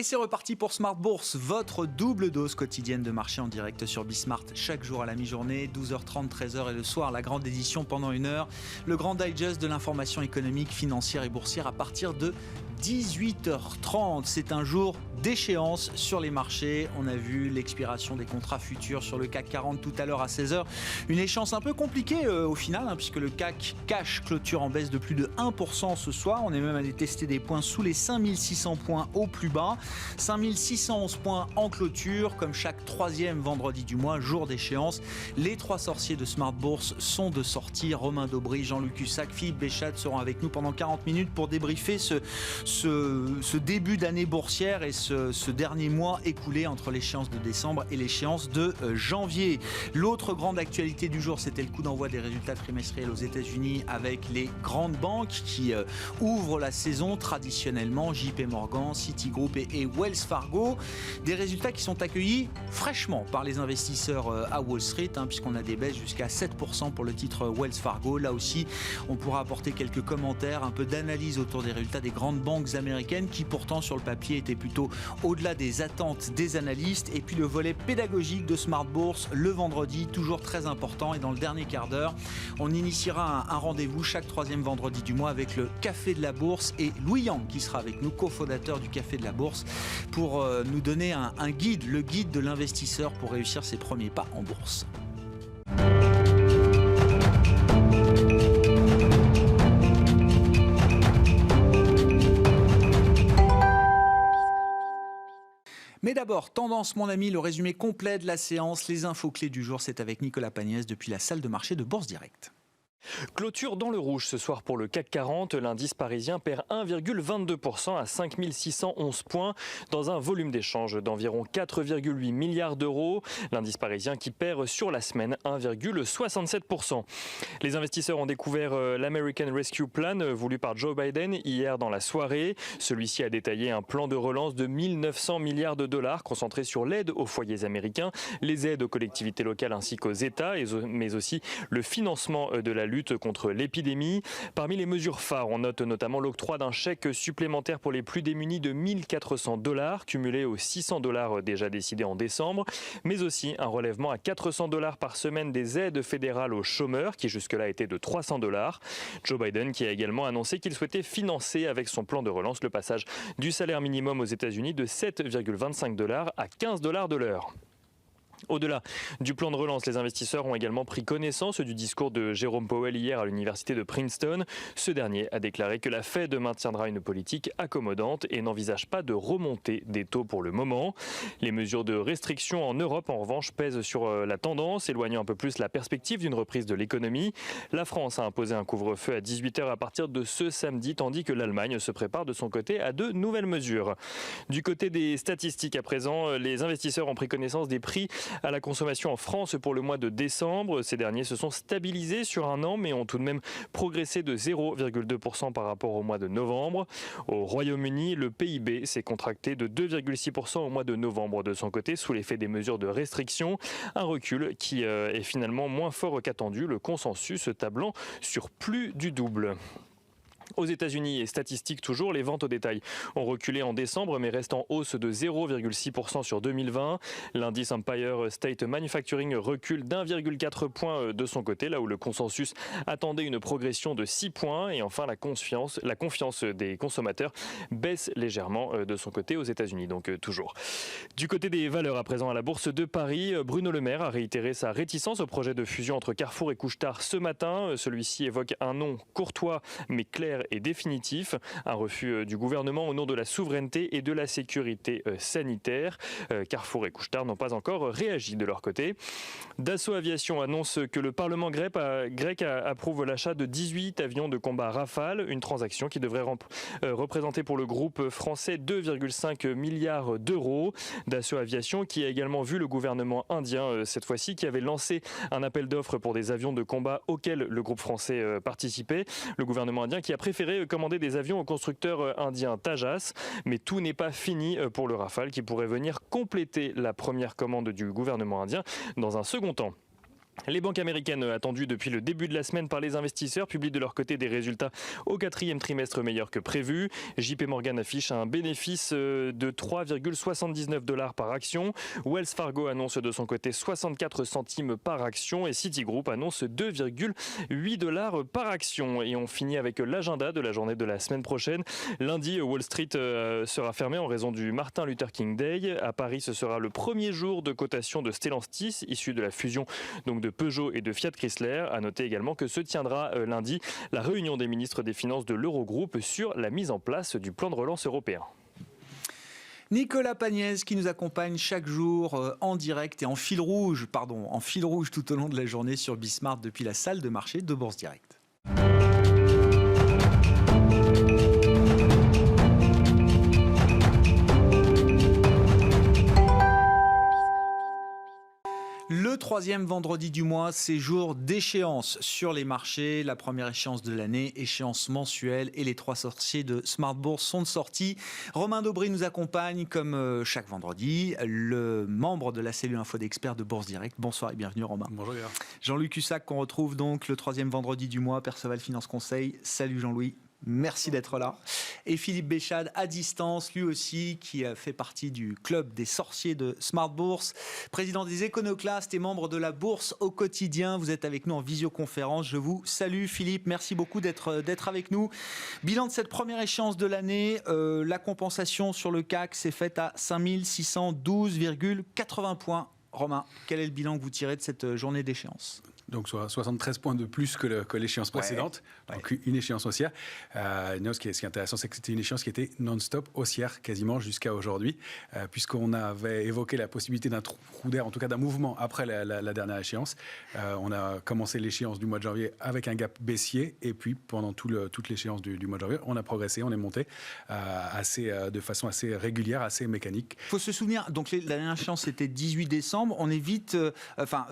Et c'est reparti pour Smart Bourse, votre double dose quotidienne de marché en direct sur Bismart. Chaque jour à la mi-journée, 12h30, 13h et le soir, la grande édition pendant 1 heure. Le grand digest de l'information économique, financière et boursière à partir de 18h30. C'est un jour d'échéance sur les marchés. On a vu l'expiration des contrats futurs sur le CAC 40 tout à l'heure à 16h. Une échéance un peu compliquée au final, puisque le CAC cash clôture en baisse de plus de 1% ce soir. On est même allé tester des points sous les 5600 points au plus bas. 5611 points en clôture, comme chaque troisième vendredi du mois, jour d'échéance. Les trois sorciers de Smart Bourse sont de sortie. Romain Daubry, Jean-Luc Hussac, Philippe Béchat seront avec nous pendant 40 minutes pour débriefer ce début d'année boursière et ce dernier mois écoulé entre l'échéance de décembre et l'échéance de janvier. L'autre grande actualité du jour, c'était le coup d'envoi des résultats trimestriels aux États-Unis avec les grandes banques qui ouvrent la saison traditionnellement, JP Morgan, Citigroup et Wells Fargo. Des résultats qui sont accueillis fraîchement par les investisseurs à Wall Street, puisqu'on a des baisses jusqu'à 7% pour le titre Wells Fargo. Là aussi, on pourra apporter quelques commentaires, un peu d'analyse autour des résultats des grandes banques américaines qui pourtant sur le papier étaient plutôt au-delà des attentes des analystes. Et puis le volet pédagogique de Smart Bourse le vendredi, toujours très important. Et dans le dernier quart d'heure, on initiera un rendez-vous chaque troisième vendredi du mois avec le Café de la Bourse et Louis Yang qui sera avec nous, cofondateur du Café de la Bourse, pour nous donner un guide, le guide de l'investisseur pour réussir ses premiers pas en bourse. Mais d'abord, tendance mon ami, le résumé complet de la séance, les infos clés du jour, c'est avec Nicolas Pagnès depuis la salle de marché de Bourse Direct. Clôture dans le rouge ce soir pour le CAC 40. L'indice parisien perd 1,22% à 5611 points dans un volume d'échange d'environ 4,8 milliards d'euros. L'indice parisien qui perd sur la semaine 1,67%. Les investisseurs ont découvert l'American Rescue Plan voulu par Joe Biden hier dans la soirée. Celui-ci a détaillé un plan de relance de 1900 milliards de dollars concentré sur l'aide aux foyers américains, les aides aux collectivités locales ainsi qu'aux États, mais aussi le financement de la lutte contre l'épidémie. Parmi les mesures phares, on note notamment l'octroi d'un chèque supplémentaire pour les plus démunis de 1400 $, cumulé aux 600 $ déjà décidés en décembre, mais aussi un relèvement à 400 $ par semaine des aides fédérales aux chômeurs, qui jusque-là étaient de 300 $. Joe Biden qui a également annoncé qu'il souhaitait financer avec son plan de relance le passage du salaire minimum aux États-Unis de 7,25 $ à 15 $ de l'heure. Au-delà du plan de relance, les investisseurs ont également pris connaissance du discours de Jérôme Powell hier à l'université de Princeton. Ce dernier a déclaré que la Fed maintiendra une politique accommodante et n'envisage pas de remontée des taux pour le moment. Les mesures de restriction en Europe, en revanche, pèsent sur la tendance, éloignant un peu plus la perspective d'une reprise de l'économie. La France a imposé un couvre-feu à 18h à partir de ce samedi, tandis que l'Allemagne se prépare de son côté à de nouvelles mesures. Du côté des statistiques à présent, les investisseurs ont pris connaissance des prix à la consommation en France pour le mois de décembre. Ces derniers se sont stabilisés sur un an, mais ont tout de même progressé de 0,2% par rapport au mois de novembre. Au Royaume-Uni, le PIB s'est contracté de 2,6% au mois de novembre de son côté, sous l'effet des mesures de restriction. Un recul qui est finalement moins fort qu'attendu, le consensus tablant sur plus du double. Aux États-Unis, et statistiques toujours, les ventes au détail ont reculé en décembre mais restent en hausse de 0,6% sur 2020. L'indice Empire State Manufacturing recule d'1,4 point de son côté, là où le consensus attendait une progression de 6 points. Et enfin, la confiance des consommateurs baisse légèrement de son côté aux États-Unis, donc toujours. Du côté des valeurs à présent à la Bourse de Paris, Bruno Le Maire a réitéré sa réticence au projet de fusion entre Carrefour et Couche-Tard ce matin. Celui-ci évoque un nom courtois mais clair et définitif, un refus du gouvernement au nom de la souveraineté et de la sécurité sanitaire. Carrefour et Couche-Tard n'ont pas encore réagi de leur côté. Dassault Aviation annonce que le Parlement grec approuve l'achat de 18 avions de combat Rafale, une transaction qui devrait représenter pour le groupe français 2,5 milliards d'euros. Dassault Aviation qui a également vu le gouvernement indien cette fois-ci, qui avait lancé un appel d'offres pour des avions de combat auxquels le groupe français participait. Le gouvernement indien qui a préféré commander des avions au constructeur indien Tejas. Mais tout n'est pas fini pour le Rafale qui pourrait venir compléter la première commande du gouvernement indien dans un second temps. Les banques américaines, attendues depuis le début de la semaine par les investisseurs, publient de leur côté des résultats au 4e trimestre meilleurs que prévu. JP Morgan affiche un bénéfice de 3,79 $ par action. Wells Fargo annonce de son côté 64 centimes par action et Citigroup annonce 2,8 $ par action. Et on finit avec l'agenda de la journée de la semaine prochaine. Lundi, Wall Street sera fermée en raison du Martin Luther King Day. À Paris, ce sera le premier jour de cotation de Stellantis, issu de la fusion donc de Peugeot et de Fiat Chrysler. À noter également que se tiendra lundi la réunion des ministres des Finances de l'Eurogroupe sur la mise en place du plan de relance européen. Nicolas Pagnès qui nous accompagne chaque jour en direct et en fil rouge tout au long de la journée sur Bismart depuis la salle de marché de Bourse Direct. Le troisième vendredi du mois, c'est jour d'échéance sur les marchés. La première échéance de l'année, échéance mensuelle, et les trois sorciers de Smart Bourse sont de sortie. Romain Daubry nous accompagne comme chaque vendredi, le membre de la cellule Info d'Experts de Bourse Direct. Bonsoir et bienvenue Romain. Bonjour Gérard. Jean-Louis Cussac qu'on retrouve donc le troisième vendredi du mois, Perceval Finance Conseil. Salut Jean-Louis. Merci d'être là. Et Philippe Béchade, à distance, lui aussi, qui fait partie du club des sorciers de Smart Bourse, président des Éconoclastes et membre de la Bourse au quotidien. Vous êtes avec nous en visioconférence. Je vous salue, Philippe. Merci beaucoup d'être avec nous. Bilan de cette première échéance de l'année. La compensation sur le CAC s'est faite à 5612,80 points. Romain, quel est le bilan que vous tirez de cette journée d'échéance ? Donc 73 points de plus que l'échéance précédente, donc une échéance haussière. Non, ce qui est intéressant, c'est que c'était une échéance qui était non-stop haussière quasiment jusqu'à aujourd'hui, puisqu'on avait évoqué la possibilité d'un trou d'air, en tout cas d'un mouvement après la dernière échéance. On a commencé l'échéance du mois de janvier avec un gap baissier, et puis pendant toute l'échéance du mois de janvier, on a progressé, on est monté de façon assez régulière, assez mécanique. Il faut se souvenir, donc la dernière échéance c'était 18 décembre, on est vite,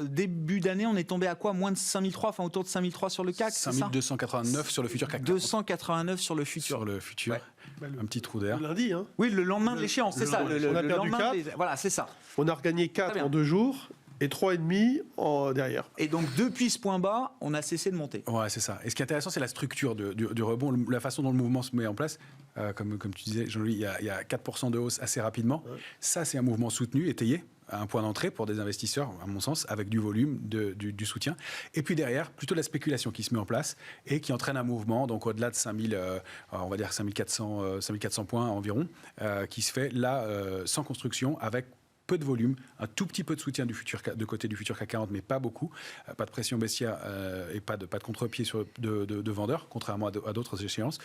début d'année, on est tombé à quoi ? Moins de 5003, enfin autour de 5003 sur le CAC, 5289 sur le futur CAC 40. 289 sur le futur. Sur le futur, un petit trou d'air. Le lundi, hein. Oui, le lendemain de l'échéance, c'est ça. On a perdu 4. Voilà, c'est ça. On a regagné 4 en 2 jours et 3,5 derrière. Et donc, depuis ce point bas, on a cessé de monter. Ouais, c'est ça. Et ce qui est intéressant, c'est la structure du rebond, la façon dont le mouvement se met en place. Comme tu disais, Jean-Louis, il y a 4% de hausse assez rapidement. Ouais. Ça, c'est un mouvement soutenu, étayé, un point d'entrée pour des investisseurs, à mon sens, avec du volume, du soutien. Et puis derrière, plutôt la spéculation qui se met en place et qui entraîne un mouvement, donc au-delà de 5400 points environ, qui se fait là, sans construction, avec peu de volume, un tout petit peu de soutien de côté du futur CAC 40, mais pas beaucoup. Pas de pression baissière et pas de contre-pied de vendeurs, contrairement à d'autres échéances,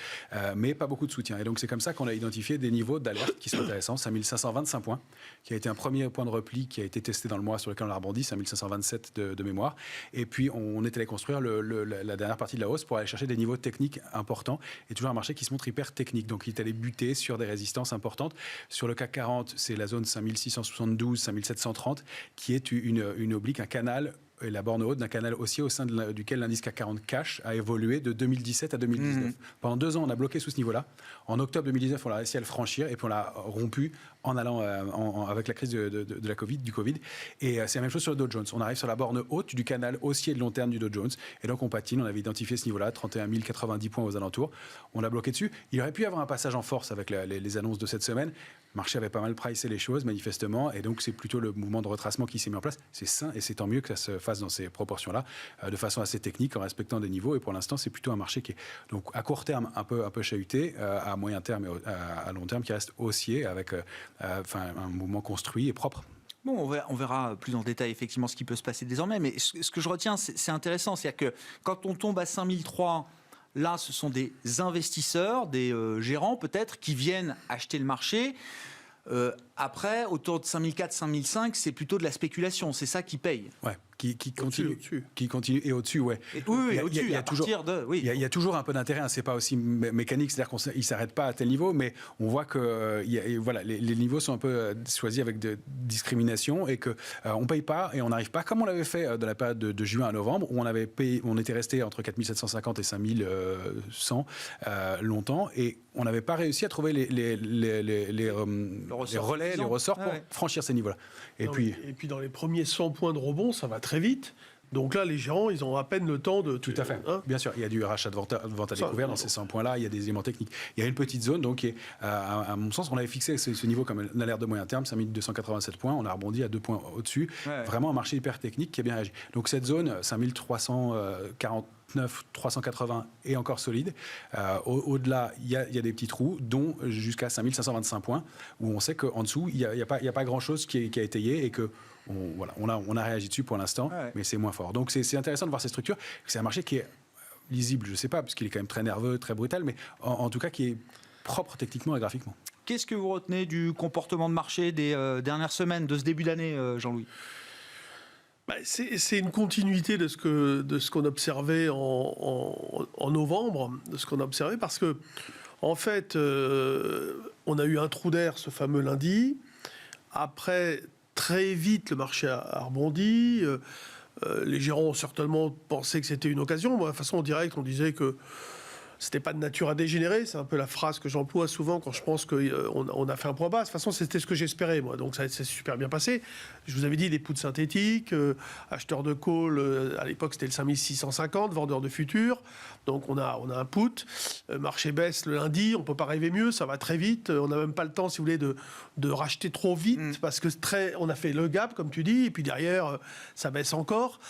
mais pas beaucoup de soutien. Et donc c'est comme ça qu'on a identifié des niveaux d'alerte qui sont intéressants. 5525 points, qui a été un premier point de repli qui a été testé dans le mois sur lequel on a rebondi, 5527 de mémoire. Et puis on est allé construire la dernière partie de la hausse pour aller chercher des niveaux techniques importants. Et toujours un marché qui se montre hyper technique. Donc il est allé buter sur des résistances importantes. Sur le CAC 40, c'est la zone 5672, 5730, qui est une oblique, un canal, et la borne haute d'un canal haussier au sein duquel l'indice CAC 40 cash a évolué de 2017 à 2019. Pendant 2 ans, on a bloqué sous ce niveau-là. En octobre 2019, on a réussi à le franchir et puis on l'a rompu en allant avec la crise du Covid. Et c'est la même chose sur le Dow Jones. On arrive sur la borne haute du canal haussier de long terme du Dow Jones. Et donc on patine, on avait identifié ce niveau-là, 31 090 points aux alentours. On l'a bloqué dessus. Il aurait pu y avoir un passage en force avec les annonces de cette semaine. Le marché avait pas mal pricé les choses, manifestement. Et donc c'est plutôt le mouvement de retracement qui s'est mis en place. C'est sain et c'est tant mieux que ça se fasse dans ces proportions-là, de façon assez technique, en respectant des niveaux. Et pour l'instant, c'est plutôt un marché qui est donc à court terme un peu chahuté, à moyen terme et à long terme qui reste haussier avec un mouvement construit et propre. Bon, on verra plus en détail effectivement ce qui peut se passer désormais. Mais ce que je retiens, c'est intéressant. C'est-à-dire que quand on tombe à 5003, là, ce sont des investisseurs, des gérants peut-être, qui viennent acheter le marché. Après, autour de 5004, 5005, c'est plutôt de la spéculation. C'est ça qui paye. Ouais. Qui continue et au-dessus, ouais. Oui, au-dessus, il y a toujours un peu d'intérêt, hein, c'est pas aussi mécanique, c'est-à-dire qu'il ne s'arrête pas à tel niveau, mais on voit que les niveaux sont un peu choisis avec de discrimination et qu'on ne paye pas et on n'arrive pas, comme on l'avait fait dans la période de juin à novembre, où on était resté entre 4750 et 5100 longtemps, et on n'avait pas réussi à trouver les relais, les ressorts pour franchir ces niveaux-là. Et puis dans les premiers 100 points de rebond, ça va très vite. Donc là, les gérants, ils ont à peine le temps de... Tout à fait. Bien sûr, il y a du rachat de vente à découvert dans ces 100 points-là, il y a des éléments techniques. Il y a une petite zone, donc, qui est, à mon sens, on avait fixé ce niveau comme une alerte de moyen terme, 5287 points, on a rebondi à 2 points au-dessus. Ouais. Vraiment un marché hyper technique qui a bien réagi. Donc cette zone, 5349, 380 est encore solide. Au-delà, il y a des petits trous, dont jusqu'à 5525 points, où on sait qu'en dessous, il n'y a pas grand-chose qui a étayé et que on a réagi dessus pour l'instant, mais c'est moins fort. Donc c'est intéressant de voir ces structures. C'est un marché qui est lisible, je ne sais pas, parce qu'il est quand même très nerveux, très brutal, mais en tout cas qui est propre techniquement et graphiquement. Qu'est-ce que vous retenez du comportement de marché des dernières semaines, de ce début d'année, Jean-Louis ? C'est une continuité de ce qu'on observait en novembre, de ce qu'on a observé, parce que en fait, on a eu un trou d'air ce fameux lundi. Après, très vite, le marché a rebondi. Les gérants ont certainement pensé que c'était une occasion. Moi, de toute façon, en direct, on disait que c'était pas de nature à dégénérer. C'est un peu la phrase que j'emploie souvent quand je pense qu'on a fait un point bas. De toute façon, c'était ce que j'espérais, moi. Donc, ça s'est super bien passé. Je vous avais dit, des puts synthétiques, acheteurs de call, à l'époque, c'était le 5650, vendeurs de futurs. Donc, on a un put. Marché baisse le lundi, on peut pas rêver mieux, ça va très vite. On n'a même pas le temps, si vous voulez, de racheter trop vite, parce que on a fait le gap, comme tu dis, et puis derrière, ça baisse encore.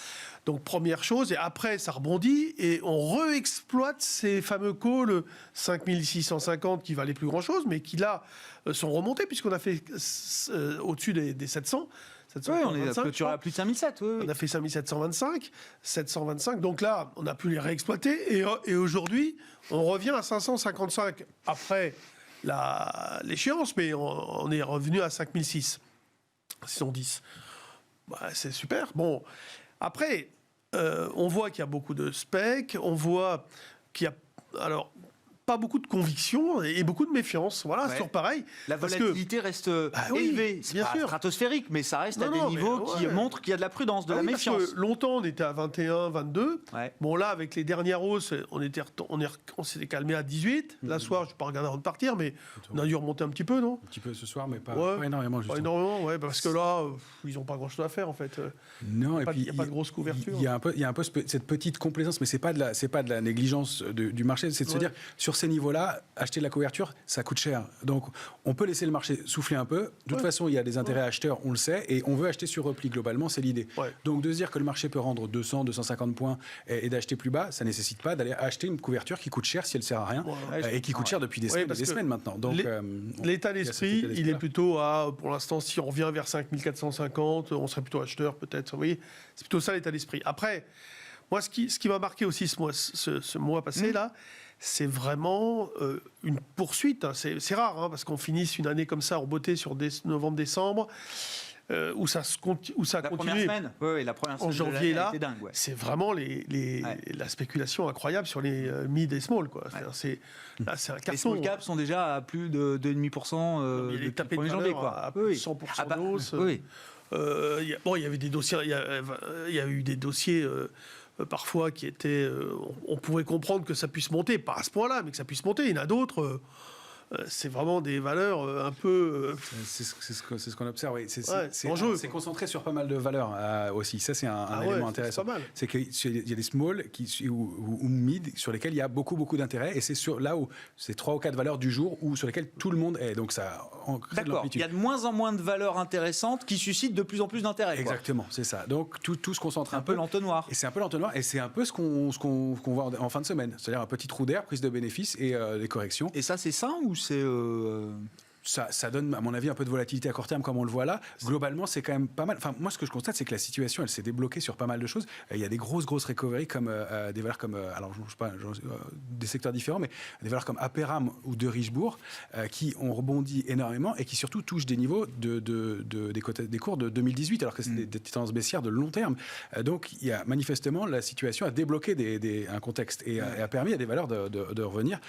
Donc, première chose, et après, ça rebondit, et on réexploite ces fameux calls 5650 qui valaient plus grand-chose, mais qui, là, sont remontés, puisqu'on a fait au-dessus des 700. Oui, on est clôturé à plus de 5700. Oui. On a fait 5725, 725. Donc là, on a pu les réexploiter. Et aujourd'hui, on revient à 555 après l'échéance, mais on est revenu à 5006. 610. C'est super. Bon. Après, on voit qu'il y a beaucoup de specs, on voit qu'il y a pas beaucoup de conviction et beaucoup de méfiance. Voilà, c'est toujours pareil. La volatilité reste élevée. C'est pas stratosphérique, mais ça reste à des niveaux qui montrent qu'il y a de la prudence, de la méfiance. Parce que longtemps, on était à 21, 22. Ouais. Bon, là, avec les dernières hausses, on s'était calmé à 18. Là, soir, je ne vais pas regarder avant de partir, mais on a dû remonter un petit peu, non ? Un petit peu ce soir, mais pas énormément. Pas énormément, parce que là, ils n'ont pas grand-chose à faire, en fait. Non, il n'y a pas de grosse couverture. Il y a un peu cette petite complaisance, mais ce n'est pas de la négligence du marché, c'est de se dire, sur ces niveaux-là, acheter de la couverture, ça coûte cher. Donc, on peut laisser le marché souffler un peu. De toute façon, il y a des intérêts acheteurs, on le sait, et on veut acheter sur repli. Globalement, c'est l'idée. Donc, de se dire que le marché peut rendre 200, 250 points et d'acheter plus bas, ça ne nécessite pas d'aller acheter une couverture qui coûte cher si elle ne sert à rien et qui coûte cher depuis des semaines maintenant. Donc, l'état d'esprit, il est plutôt pour l'instant, si on revient vers 5450, on serait plutôt acheteur, peut-être. Vous voyez, c'est plutôt ça l'état d'esprit. Après, moi, ce qui m'a marqué aussi ce mois passé, là, c'est vraiment une poursuite. C'est rare, parce qu'on finisse une année comme ça en beauté sur novembre-décembre, où ça continue. La première semaine en janvier, là, dingue, c'est vraiment la spéculation incroyable sur les mid et small. Quoi. C'est un carton. Les small caps sont déjà à plus de 2,5% depuis le 1er janvier. À 100% d'hausse. Il y avait des dossiers. Il y a eu des dossiers. Parfois qui étaient... on pouvait comprendre que ça puisse monter, pas à ce point-là, mais que ça puisse monter. Il y en a d'autres... c'est vraiment des valeurs un peu... C'est ce qu'on observe, oui. C'est concentré sur pas mal de valeurs aussi. Ça, c'est un élément intéressant. C'est qu'il y a des small ou mid sur lesquels il y a beaucoup d'intérêt. Et c'est là où c'est 3 ou 4 valeurs du jour sur lesquelles tout le monde est. Donc ça crée de l'amplitude. Il y a de moins en moins de valeurs intéressantes qui suscitent de plus en plus d'intérêt. Exactement, c'est ça. Donc tout se concentre un peu. L'entonnoir. Et c'est un peu l'entonnoir. Et c'est un peu ce qu'on voit en fin de semaine. C'est-à-dire un petit trou d'air, prise de bénéfices et les corrections. Et ça, c'est ça ou c'est... Ça donne, à mon avis, un peu de volatilité à court terme, comme on le voit là. Globalement, c'est quand même pas mal. Enfin, moi, ce que je constate, c'est que la situation, elle s'est débloquée sur pas mal de choses. Il y a des grosses recoveries, comme des valeurs comme, alors je ne sais pas, des secteurs différents, mais des valeurs comme Aperam ou de Richebourg, qui ont rebondi énormément et qui surtout touchent des niveaux des cours de 2018, alors que c'est des tendances baissières de long terme. Donc, il y a manifestement, la situation a débloqué un contexte et a permis à des valeurs de revenir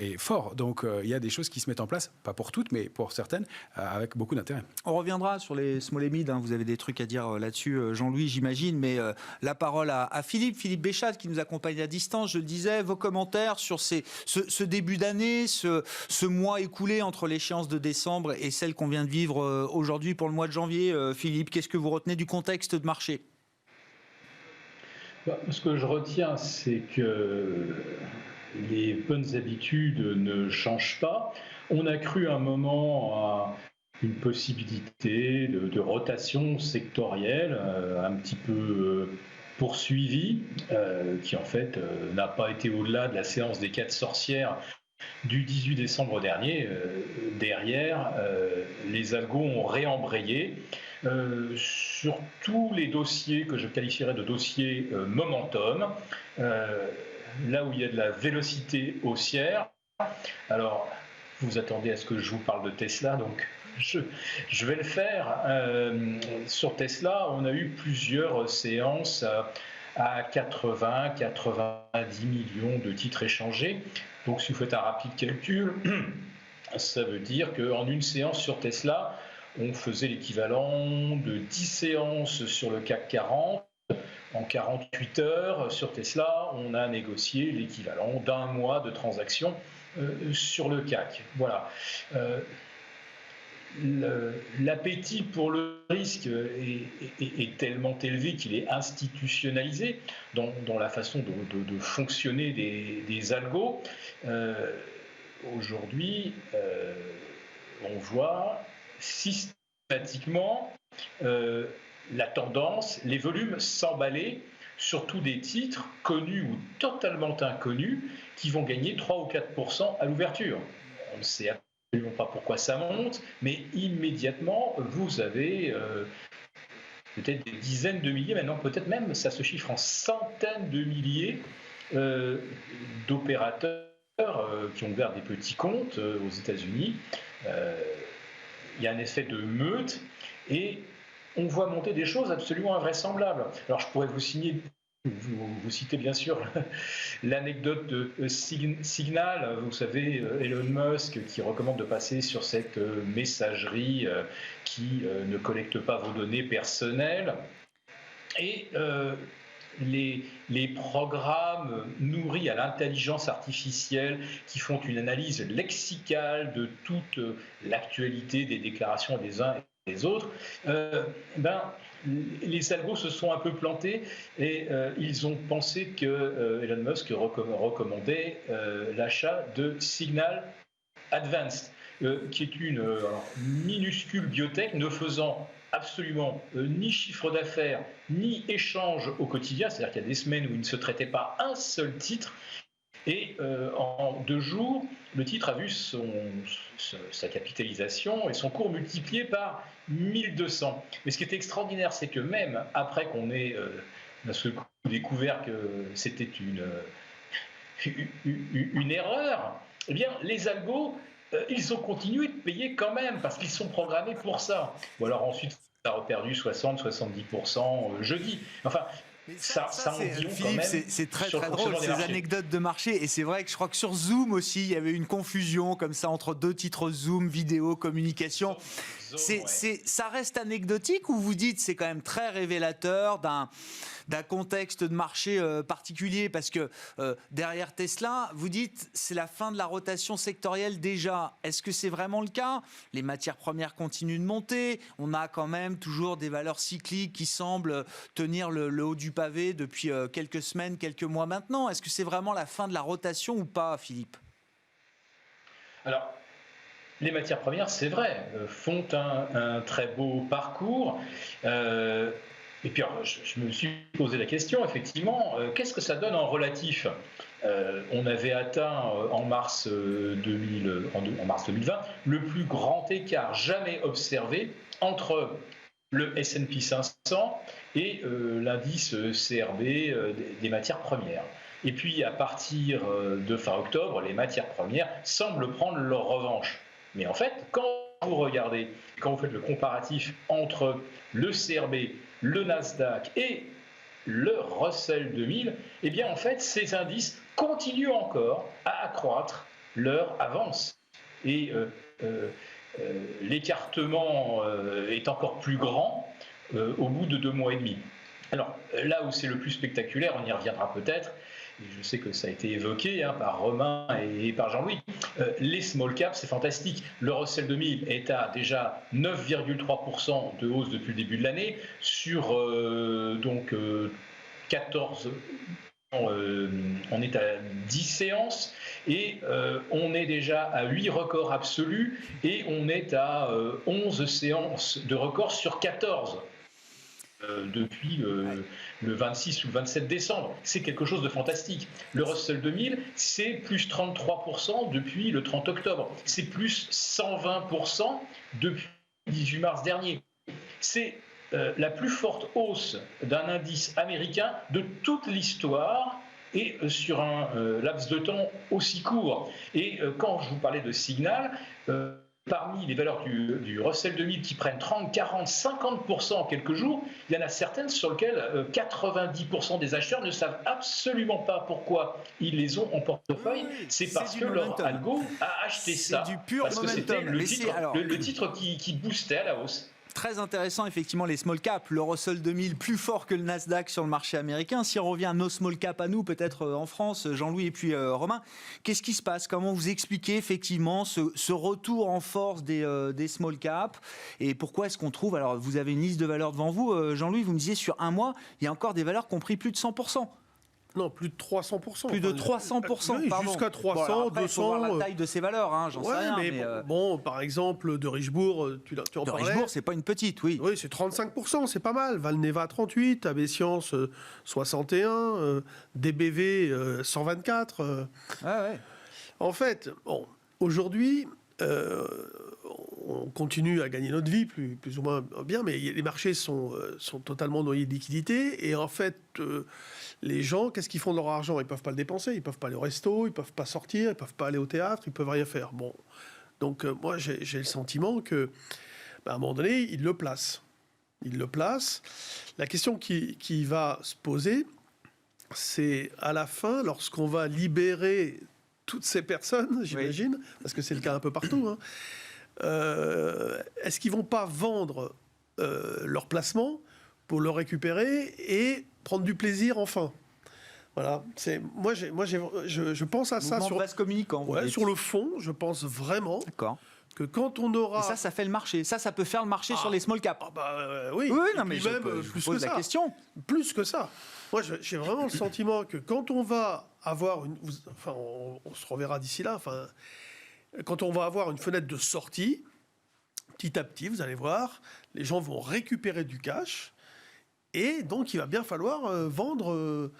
et fort. Donc, il y a des choses qui se mettent en place, pas pour toutes, mais pour certaines, avec beaucoup d'intérêt. On reviendra sur les small et mid, vous avez des trucs à dire là-dessus, Jean-Louis, j'imagine, mais la parole à Philippe Béchat, qui nous accompagne à distance. Je le disais, vos commentaires sur ce début d'année, ce mois écoulé entre l'échéance de décembre et celle qu'on vient de vivre aujourd'hui pour le mois de janvier. Philippe, qu'est-ce que vous retenez du contexte de marché ? Ce que je retiens, c'est que les bonnes habitudes ne changent pas. On a cru un moment à une possibilité de rotation sectorielle un petit peu poursuivie, qui en fait n'a pas été au-delà de la séance des 4 sorcières du 18 décembre dernier. Derrière, les algos ont réembrayé sur tous les dossiers que je qualifierais de dossiers momentum, là où il y a de la vélocité haussière. Alors, vous attendez à ce que je vous parle de Tesla, donc je vais le faire. Sur Tesla, on a eu plusieurs séances à 80, 90 millions de titres échangés. Donc, si vous faites un rapide calcul, ça veut dire qu'en une séance sur Tesla, on faisait l'équivalent de 10 séances sur le CAC 40. En 48 heures, sur Tesla, on a négocié l'équivalent d'un mois de transactions sur le CAC. Voilà. L'appétit pour le risque est tellement élevé qu'il est institutionnalisé dans la façon de fonctionner des algos. Aujourd'hui, on voit systématiquement la tendance, les volumes s'emballer, surtout des titres connus ou totalement inconnus qui vont gagner 3 ou 4% à l'ouverture. On ne sait absolument pas pourquoi ça monte, mais immédiatement, vous avez peut-être des dizaines de milliers, maintenant peut-être même, ça se chiffre en centaines de milliers d'opérateurs qui ont ouvert des petits comptes aux États-Unis. Il y a un effet de meute et on voit monter des choses absolument invraisemblables. Alors je pourrais vous citer bien sûr l'anecdote de Signal. Vous savez, Elon Musk qui recommande de passer sur cette messagerie qui ne collecte pas vos données personnelles. Et les programmes nourris à l'intelligence artificielle qui font une analyse lexicale de toute l'actualité des déclarations des uns et des autres, les algos se sont un peu plantés et ils ont pensé que Elon Musk recommandait l'achat de Signal Advanced, qui est une minuscule biotech ne faisant absolument ni chiffre d'affaires, ni échange au quotidien. C'est-à-dire qu'il y a des semaines où il ne se traitait pas un seul titre. Et en 2 jours, le titre a vu sa capitalisation et son cours multiplié par 1200. Mais ce qui est extraordinaire, c'est que même après qu'on ait d'un seul coup découvert que c'était une erreur, eh bien, les algos, ils ont continué de payer quand même, parce qu'ils sont programmés pour ça. Ou alors ensuite, ça a reperdu 60-70% jeudi. Enfin, ça Philippe, c'est très drôle ces anecdotes de marché, et c'est vrai que je crois que sur Zoom aussi il y avait une confusion comme ça entre 2 titres Zoom, vidéo, communication. Ça reste anecdotique, ou vous dites c'est quand même très révélateur d'un contexte de marché particulier, parce que derrière Tesla, vous dites c'est la fin de la rotation sectorielle déjà. Est-ce que c'est vraiment le cas? Les matières premières continuent de monter, on a quand même toujours des valeurs cycliques qui semblent tenir le haut du pavé depuis quelques semaines, quelques mois maintenant. Est-ce que c'est vraiment la fin de la rotation ou pas, Philippe? Alors, les matières premières, c'est vrai, font un très beau parcours. Et puis, alors, je me suis posé la question, effectivement, qu'est-ce que ça donne en relatif? On avait atteint en mars 2020 le plus grand écart jamais observé entre le S&P 500 et l'indice CRB des matières premières. Et puis, à partir de fin octobre, les matières premières semblent prendre leur revanche. Mais en fait, quand vous regardez, quand vous faites le comparatif entre le CRB, le Nasdaq et le Russell 2000, eh bien en fait, ces indices continuent encore à accroître leur avance. Et l'écartement est encore plus grand au bout de 2 mois et demi. Alors là où c'est le plus spectaculaire, on y reviendra peut-être, et je sais que ça a été évoqué par Romain et par Jean-Louis, les small caps, c'est fantastique. Le Russell 2000 est à déjà 9,3% de hausse depuis le début de l'année, sur 14. On est à 10 séances et on est déjà à 8 records absolus et on est à 11 séances de records sur 14 depuis le 26 ou le 27 décembre. C'est quelque chose de fantastique. Le Russell 2000, c'est plus 33% depuis le 30 octobre. C'est plus 120% depuis le 18 mars dernier. C'est la plus forte hausse d'un indice américain de toute l'histoire et sur un laps de temps aussi court. Et quand je vous parlais de signal, parmi les valeurs du Russell 2000 qui prennent 30, 40, 50% en quelques jours, il y en a certaines sur lesquelles 90% des acheteurs ne savent absolument pas pourquoi ils les ont en portefeuille. C'est parce que leur algo a acheté ça. C'est du pur parce que c'était momentum. le titre qui boostait à la hausse. Très intéressant, effectivement, les small caps. Le Russell 2000 plus fort que le Nasdaq sur le marché américain. Si on revient à nos small caps à nous, peut-être en France, Jean-Louis et puis Romain, qu'est-ce qui se passe? Comment vous expliquez effectivement ce retour en force des small caps? Et pourquoi est-ce qu'on trouve... Alors, vous avez une liste de valeurs devant vous. Jean-Louis, vous me disiez, sur un mois, il y a encore des valeurs qui ont pris plus de 100%. Non, plus de 300%. Plus de 300%, oui, pardon. Jusqu'à 300, bon, alors après, 200. Il faut voir la taille de ces valeurs, hein, j'en sais rien. Mais bon, par exemple, de Richebourg, tu en parlais. De Richebourg, c'est pas une petite, oui. Oui, c'est 35%, c'est pas mal. Valneva 38, AB Science 61, DBV 124. Ouais. En fait, bon, aujourd'hui, on continue à gagner notre vie, plus ou moins bien, mais les marchés sont totalement noyés de liquidités. Et en fait, les gens, qu'est-ce qu'ils font de leur argent? Ils ne peuvent pas le dépenser, ils ne peuvent pas aller au resto, ils ne peuvent pas sortir, ils ne peuvent pas aller au théâtre, ils ne peuvent rien faire. Bon, donc moi, j'ai le sentiment que, à un moment donné, ils le placent. Ils le placent. La question qui va se poser, c'est à la fin, lorsqu'on va libérer toutes ces personnes, j'imagine, parce que c'est le cas un peu partout, hein, est-ce qu'ils ne vont pas vendre leur placement pour le récupérer et prendre du plaisir enfin? Voilà. Je pense à ça. Sur base communicant. Ouais, sur le fond, je pense vraiment que quand on aura... Et ça fait le marché. Ça peut faire le marché sur les small caps. Oui, non, mais plus pose que la ça. Question. Plus que ça. Moi, j'ai vraiment le sentiment que quand on va avoir on se reverra d'ici là, quand on va avoir une fenêtre de sortie, petit à petit, vous allez voir, les gens vont récupérer du cash. Et donc, il va bien falloir vendre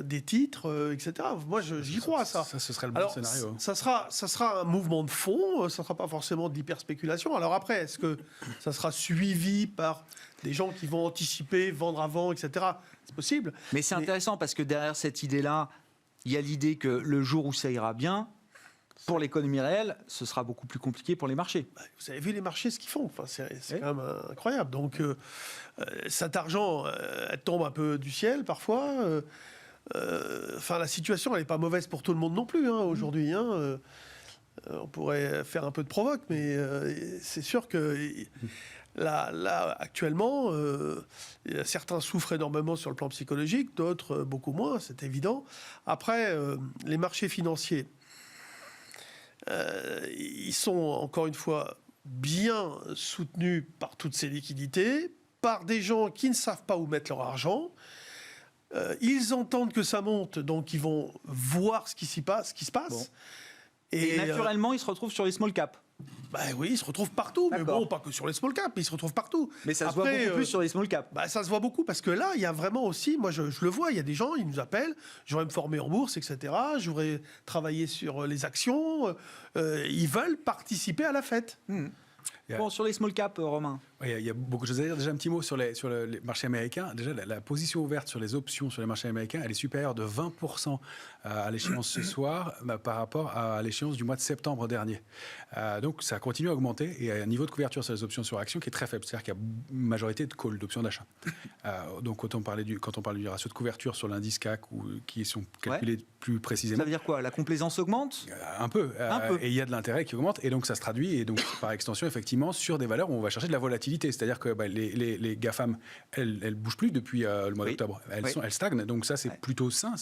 des titres, etc. Moi, j'y crois à ça. Ça, ce serait le bon scénario. Ça sera un mouvement de fond, ça ne sera pas forcément de l'hyperspéculation. Alors après, est-ce que ça sera suivi par des gens qui vont anticiper, vendre avant, etc. C'est possible. Mais c'est intéressant parce que derrière cette idée-là, il y a l'idée que le jour où ça ira bien, pour l'économie réelle, ce sera beaucoup plus compliqué pour les marchés. Vous avez vu les marchés, ce qu'ils font. C'est quand même incroyable. Donc, cet argent, elle tombe un peu du ciel parfois. La situation, elle n'est pas mauvaise pour tout le monde non plus aujourd'hui. On pourrait faire un peu de provoque, mais c'est sûr que là actuellement, certains souffrent énormément sur le plan psychologique, d'autres beaucoup moins, c'est évident. Après, les marchés financiers, ils sont, encore une fois, bien soutenus par toutes ces liquidités, par des gens qui ne savent pas où mettre leur argent. Ils entendent que ça monte, donc ils vont voir ce qui se passe. Bon. Et naturellement, ils se retrouvent sur les small caps. Oui, ils se retrouvent partout, mais bon, pas que sur les small caps, mais ils se retrouvent partout. Mais ça se voit beaucoup plus sur les small caps. Ça se voit beaucoup parce que là, il y a vraiment aussi, moi je le vois, il y a des gens, ils nous appellent, j'aurais me former en bourse, etc. J'aurais travaillé sur les actions. Ils veulent participer à la fête. Bon, sur les small caps, Romain. Il y a beaucoup de choses à dire. Déjà, un petit mot sur les marchés américains. Déjà, la position ouverte sur les options sur les marchés américains, elle est supérieure de 20% à l'échéance ce soir par rapport à l'échéance du mois de septembre dernier. Donc, ça continue à augmenter et il y a un niveau de couverture sur les options sur actions qui est très faible. C'est-à-dire qu'il y a une majorité de calls, d'options d'achat. Donc, quand on parle du ratio de couverture sur l'indice CAC, qui sont calculés plus précisément. Ça veut dire quoi? La complaisance augmente? Un peu. Et il y a de l'intérêt qui augmente. Et donc, ça se traduit, et donc, par extension, effectivement, sur des valeurs où on va chercher de la volatilité. volatilité. C'est-à-dire que les GAFAM, elles ne bougent plus depuis le mois d'octobre. Elles stagnent. Donc ça, c'est plutôt sain.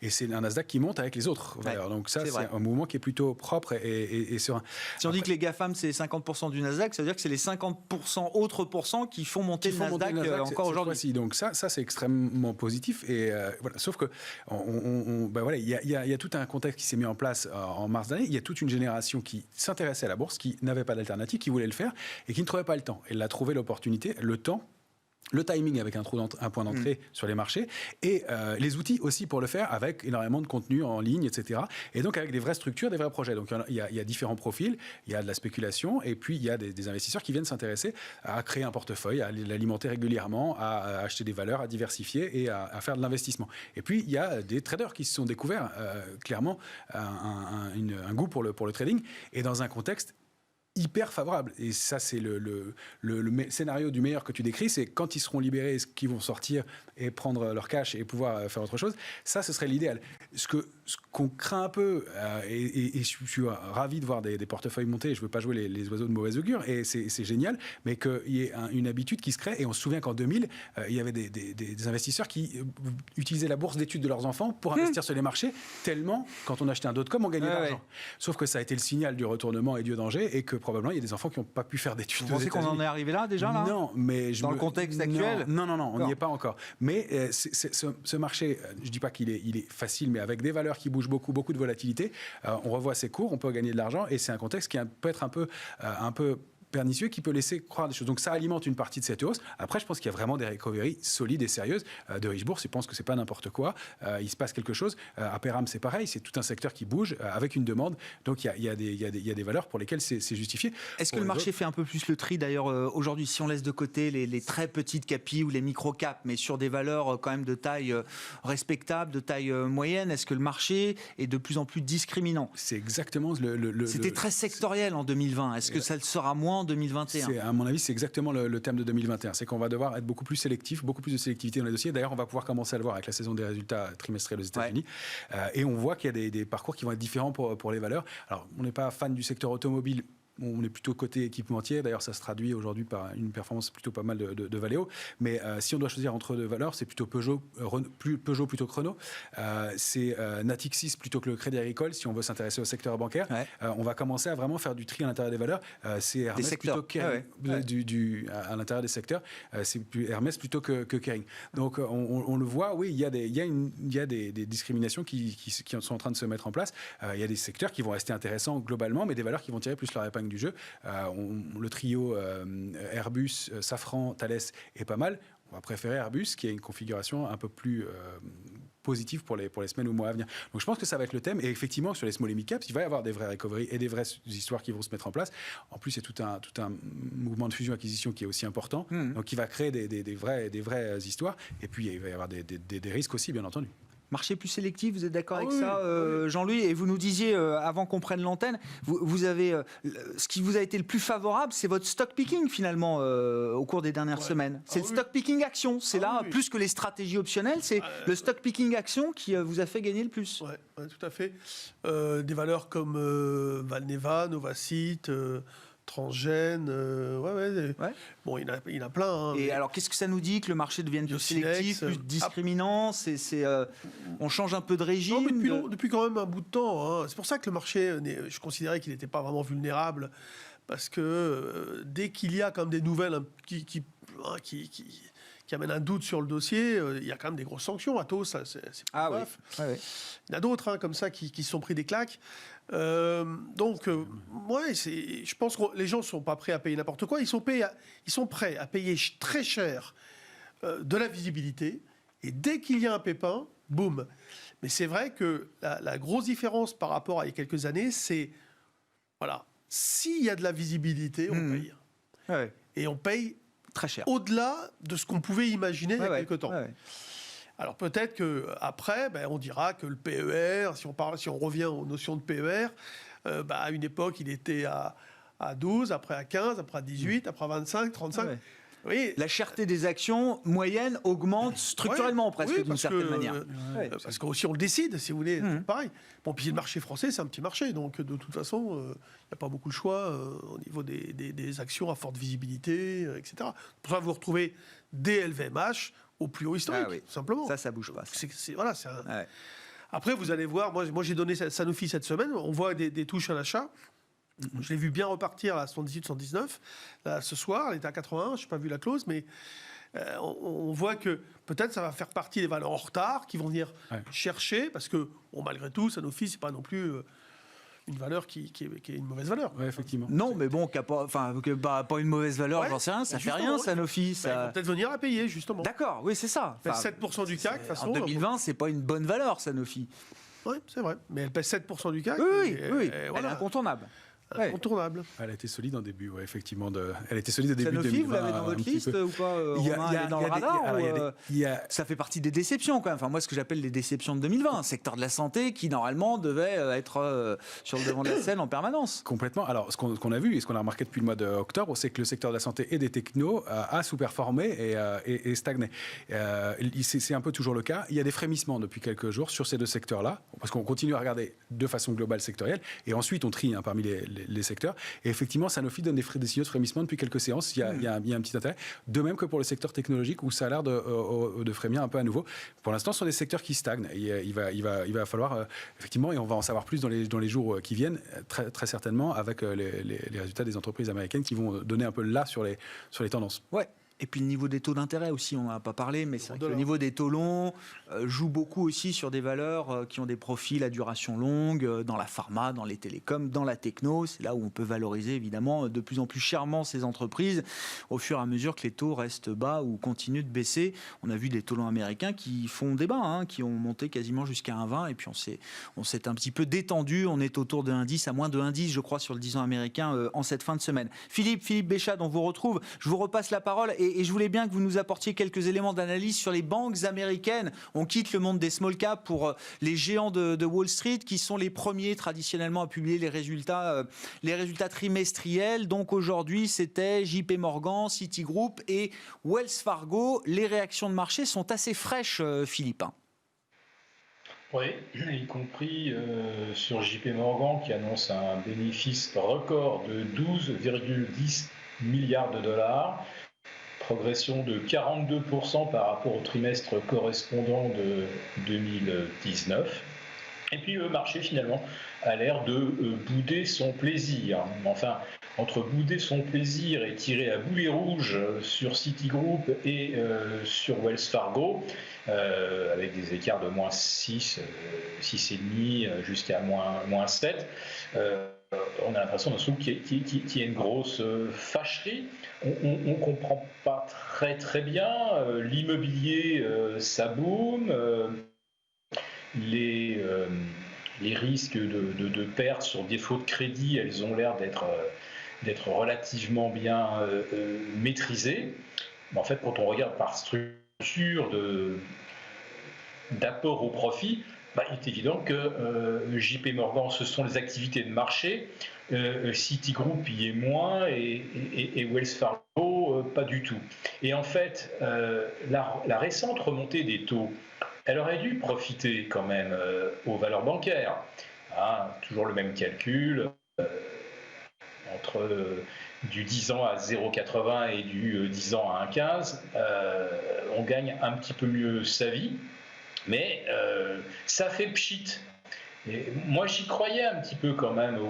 Et c'est un Nasdaq qui monte avec les autres valeurs. Donc ça, c'est un mouvement qui est plutôt propre et serein. Si on dit que les GAFAM, c'est 50% du Nasdaq, ça veut dire que c'est les 50% autres pourcents qui font monter le Nasdaq encore aujourd'hui. Donc ça, c'est extrêmement positif. Et voilà. Sauf que il y a tout un contexte qui s'est mis en place en mars dernier. Il y a toute une génération qui s'intéressait à la bourse, qui n'avait pas d'alternative, qui voulait le faire et qui ne trouvait pas le temps. Elle a trouvé l'opportunité, le temps, le timing avec un point d'entrée sur les marchés et les outils aussi pour le faire avec énormément de contenu en ligne, etc. Et donc avec des vraies structures, des vrais projets. Donc il y a différents profils, il y a de la spéculation et puis il y a des investisseurs qui viennent s'intéresser à créer un portefeuille, à l'alimenter régulièrement, à acheter des valeurs, à diversifier et à faire de l'investissement. Et puis il y a des traders qui se sont découverts clairement un goût pour le trading et dans un contexte hyper favorable. Et ça, c'est le scénario du meilleur que tu décris, c'est quand ils seront libérés, qu'ils vont sortir et prendre leur cash et pouvoir faire autre chose. Ça, ce serait l'idéal. Ce qu'on craint un peu, et je suis ravi de voir des portefeuilles monter, je ne veux pas jouer les oiseaux de mauvaise augure, et c'est génial, mais qu'il y ait une habitude qui se crée. Et on se souvient qu'en 2000, il y avait des investisseurs qui utilisaient la bourse d'études de leurs enfants pour investir sur les marchés, tellement, quand on achetait un .com, on gagnait de l'argent. Sauf que ça a été le signal du retournement et Dieu danger, et que probablement, il y a des enfants qui n'ont pas pu faire d'études. Vous pensez qu'on en est arrivé là, déjà, là ? Non, mais... Dans le contexte actuel ? Non, on n'y est pas encore. Mais ce marché, je ne dis pas qu'il est facile, mais avec des valeurs qui bougent beaucoup de volatilité, on revoit ses cours, on peut gagner de l'argent, et c'est un contexte qui peut être un peu pernicieux, qui peut laisser croire des choses. Donc ça alimente une partie de cette hausse. Après, je pense qu'il y a vraiment des recoveries solides et sérieuses de Richebourg. Je pense que c'est pas n'importe quoi. Il se passe quelque chose. À Peram, c'est pareil. C'est tout un secteur qui bouge avec une demande. Donc il y a des valeurs pour lesquelles c'est justifié. Est-ce que le marché fait un peu plus le tri d'ailleurs aujourd'hui, si on laisse de côté les très petites capis ou les micro-caps, mais sur des valeurs quand même de taille respectable, de taille moyenne, est-ce que le marché est de plus en plus discriminant ? C'est exactement C'était très sectoriel en 2020. Est-ce que ça le sera moins en 2021 ? À mon avis, c'est exactement le thème de 2021. C'est qu'on va devoir être beaucoup plus sélectif, beaucoup plus de sélectivité dans les dossiers. D'ailleurs, on va pouvoir commencer à le voir avec la saison des résultats trimestriels aux États-Unis. Et on voit qu'il y a des parcours qui vont être différents pour les valeurs. Alors, on n'est pas fan du secteur automobile. On est plutôt côté équipementier. D'ailleurs, ça se traduit aujourd'hui par une performance plutôt pas mal de Valeo. Mais si on doit choisir entre deux valeurs, c'est plutôt Peugeot plutôt que Renault. C'est Natixis plutôt que le Crédit Agricole, si on veut s'intéresser au secteur bancaire. On va commencer à vraiment faire du tri à l'intérieur des valeurs. C'est Hermès plutôt que Kering. À l'intérieur des secteurs. C'est Hermès plutôt que Kering. Donc, on le voit, oui, il y a des discriminations qui sont en train de se mettre en place. Il y a des secteurs qui vont rester intéressants globalement, mais des valeurs qui vont tirer plus leur épingle du jeu. Le trio Airbus, Safran, Thales est pas mal. On va préférer Airbus, qui a une configuration un peu plus positive pour les semaines ou mois à venir. Donc je pense que ça va être le thème. Et effectivement, sur les small et mid caps, il va y avoir des vraies recoveries et des vraies histoires qui vont se mettre en place. En plus, il y a tout un mouvement de fusion-acquisition qui est aussi important. Donc qui va créer des vraies histoires. Et puis, il va y avoir des risques aussi, bien entendu. Marché plus sélectif, vous êtes d'accord avec ça, Jean-Louis ? Et vous nous disiez, avant qu'on prenne l'antenne, vous avez, ce qui vous a été le plus favorable, c'est votre stock picking finalement au cours des dernières semaines. C'est le stock picking action, c'est plus que les stratégies optionnelles, c'est le stock picking action qui vous a fait gagner le plus. Oui, tout à fait. Des valeurs comme Valneva, Novacite... Transgène, bon, il y en a plein. Et alors, qu'est-ce que ça nous dit que le marché devienne plus sélectif, plus discriminant ? On change un peu de régime. Non, depuis quand même un bout de temps. C'est pour ça que le marché, je considérais qu'il n'était pas vraiment vulnérable, parce que dès qu'il y a quand même des nouvelles qui amènent un doute sur le dossier, il y a quand même des grosses sanctions. Atos, c'est bref. Il y en a d'autres comme ça qui se sont pris des claques. Je pense que les gens ne sont pas prêts à payer n'importe quoi. Ils sont prêts à payer très cher de la visibilité. Et dès qu'il y a un pépin, boum. Mais c'est vrai que la grosse différence par rapport à il y a quelques années, c'est s'il y a de la visibilité, on paye. Et on paye très cher, au-delà de ce qu'on pouvait imaginer il y a quelques temps. Alors peut-être qu'après, on dira que le PER, si on revient aux notions de PER, à une époque, il était à 12, après à 15, après à 18, après à 25, 35. Oui. La cherté des actions moyennes augmente structurellement presque d'une certaine manière. Parce qu'aussi on le décide, si vous voulez, pareil. Bon, puis le marché français, c'est un petit marché, donc de toute façon, il n'y a pas beaucoup de choix au niveau des actions à forte visibilité, etc. Pour ça, vous retrouvez des LVMH au plus haut historique, tout simplement. Ça bouge pas. Après, vous allez voir, moi j'ai donné Sanofi cette semaine, on voit des touches à l'achat. Je l'ai vu bien repartir à 78-119. Là, ce soir, elle était à 81, je n'ai pas vu la clause, mais on voit que peut-être ça va faire partie des valeurs en retard qui vont venir chercher, parce que, malgré tout, Sanofi, ce n'est pas non plus une valeur qui est une mauvaise valeur. Oui, effectivement. Non, mais bon, pas une mauvaise valeur, j'en sais rien, ça fait rien, Sanofi. Ils vont peut-être venir la payer, justement. D'accord, oui, c'est ça. 7% du CAC, de toute façon. En 2020, c'est pas une bonne valeur, Sanofi. Oui, c'est vrai. Mais elle pèse 7% du CAC. Oui, elle est incontournable. Incontournable. Elle a été solide en début, effectivement. Elle était solide au début de Sanofi, 2020. vous l'avez dans votre liste ou pas Romain, elle est dans le radar ça fait partie des déceptions quand même. Enfin, moi, ce que j'appelle les déceptions de 2020, secteur de la santé qui normalement devait être sur le devant de la scène en permanence. Complètement. Alors, ce qu'on a vu et ce qu'on a remarqué depuis le mois d'octobre, c'est que le secteur de la santé et des technos a sous-performé et stagné. C'est un peu toujours le cas. Il y a des frémissements depuis quelques jours sur ces deux secteurs-là, parce qu'on continue à regarder de façon globale sectorielle, et ensuite on trie parmi les secteurs. Et effectivement, Sanofi donne des signaux de frémissement depuis quelques séances. Il y a un petit intérêt. De même que pour le secteur technologique, où ça a l'air de frémir un peu à nouveau. Pour l'instant, ce sont des secteurs qui stagnent. Et il va falloir, effectivement, et on va en savoir plus dans les jours qui viennent, très, très certainement, avec les résultats des entreprises américaines qui vont donner un peu là sur les tendances. Ouais. Et puis le niveau des taux d'intérêt aussi, on n'en a pas parlé, mais c'est vrai que le niveau des taux longs joue beaucoup aussi sur des valeurs qui ont des profils à duration longue, dans la pharma, dans les télécoms, dans la techno. C'est là où on peut valoriser évidemment de plus en plus chèrement ces entreprises au fur et à mesure que les taux restent bas ou continuent de baisser. On a vu des taux longs américains qui font débat, qui ont monté quasiment jusqu'à 1,20 et puis on s'est un petit peu détendu. On est autour de 1,10 à moins de 1,10 je crois sur le 10 ans américain en cette fin de semaine. Philippe Béchade, on vous retrouve. Je vous repasse la parole et je voulais bien que vous nous apportiez quelques éléments d'analyse sur les banques américaines. On quitte le monde des small caps pour les géants de Wall Street qui sont les premiers traditionnellement à publier les résultats trimestriels. Donc aujourd'hui, c'était JP Morgan, Citigroup et Wells Fargo. Les réactions de marché sont assez fraîches, Philippe. Oui, y compris sur JP Morgan qui annonce un bénéfice record de 12,10 milliards de dollars. Progression de 42% par rapport au trimestre correspondant de 2019. Et puis le marché finalement a l'air de bouder son plaisir. Enfin, entre bouder son plaisir et tirer à boulet rouge sur Citigroup et sur Wells Fargo, avec des écarts de moins 6, 6,5 jusqu'à moins 7, on a l'impression qu'il y a une grosse fâcherie. On ne comprend pas très bien. L'immobilier, ça boom. Les risques de pertes sur défaut de crédit, elles ont l'air d'être relativement bien maîtrisées. Mais en fait, quand on regarde par structure d'apport au profit, il est évident que JP Morgan, ce sont les activités de marché, Citigroup y est moins et Wells Fargo pas du tout. Et en fait, la récente remontée des taux, elle aurait dû profiter quand même aux valeurs bancaires. Toujours le même calcul, entre du 10 ans à 0,80 et du 10 ans à 1,15, on gagne un petit peu mieux sa vie. Mais ça fait pchit. Et moi, j'y croyais un petit peu quand même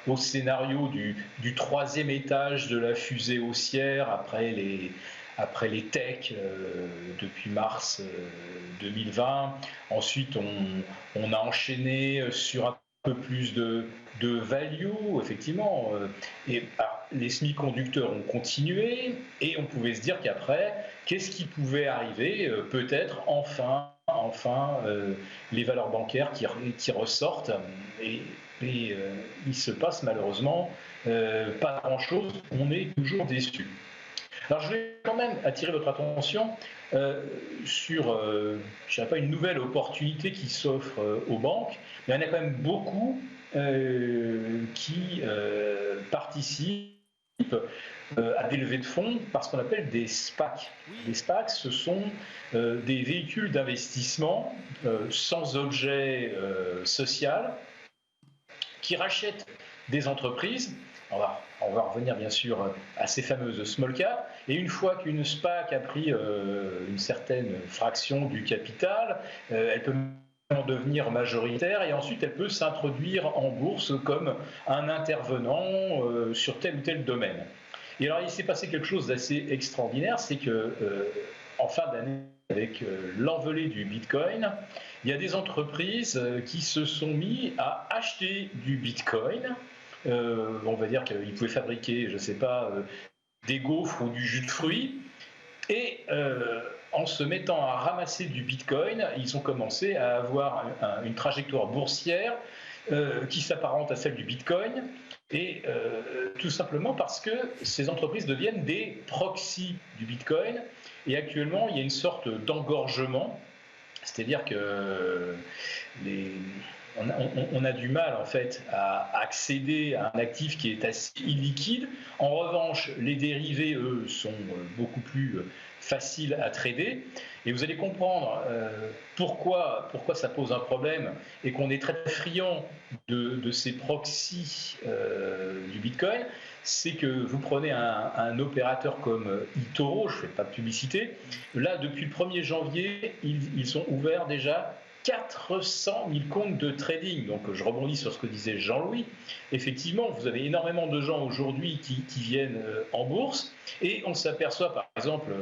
au scénario du troisième étage de la fusée haussière après les techs depuis mars 2020. Ensuite, on a enchaîné sur un peu plus de value, effectivement. Et les semi-conducteurs ont continué et on pouvait se dire qu'après, qu'est-ce qui pouvait arriver ? Peut-être enfin les valeurs bancaires qui ressortent et il se passe malheureusement pas grand-chose, on est toujours déçus. Alors je vais quand même attirer votre attention sur, je dirais pas une nouvelle opportunité qui s'offre aux banques, mais il y en a quand même beaucoup qui participent à des levées de fonds par ce qu'on appelle des SPAC. Les SPAC, ce sont des véhicules d'investissement sans objet social qui rachètent des entreprises. On va revenir bien sûr à ces fameuses small cap. Et une fois qu'une SPAC a pris une certaine fraction du capital, elle peut en devenir majoritaire et ensuite elle peut s'introduire en bourse comme un intervenant sur tel ou tel domaine. Et alors il s'est passé quelque chose d'assez extraordinaire, c'est que en fin d'année, avec l'envolée du Bitcoin, il y a des entreprises qui se sont mis à acheter du Bitcoin. On va dire qu'ils pouvaient fabriquer, je ne sais pas, des gaufres ou du jus de fruits. Et en se mettant à ramasser du Bitcoin, ils ont commencé à avoir une trajectoire boursière qui s'apparente à celle du Bitcoin. Et tout simplement parce que ces entreprises deviennent des proxys du Bitcoin. Et actuellement, il y a une sorte d'engorgement. C'est-à-dire que on a du mal en fait à accéder à un actif qui est assez illiquide. En revanche, les dérivés, eux, sont beaucoup plus faciles à trader. Et vous allez comprendre pourquoi ça pose un problème et qu'on est très friand de ces proxys du Bitcoin. C'est que vous prenez un opérateur comme eToro, je ne fais pas de publicité, là depuis le 1er janvier, ils ont ouvert déjà 400 000 comptes de trading. Donc je rebondis sur ce que disait Jean-Louis. Effectivement, vous avez énormément de gens aujourd'hui qui viennent en bourse et on s'aperçoit par exemple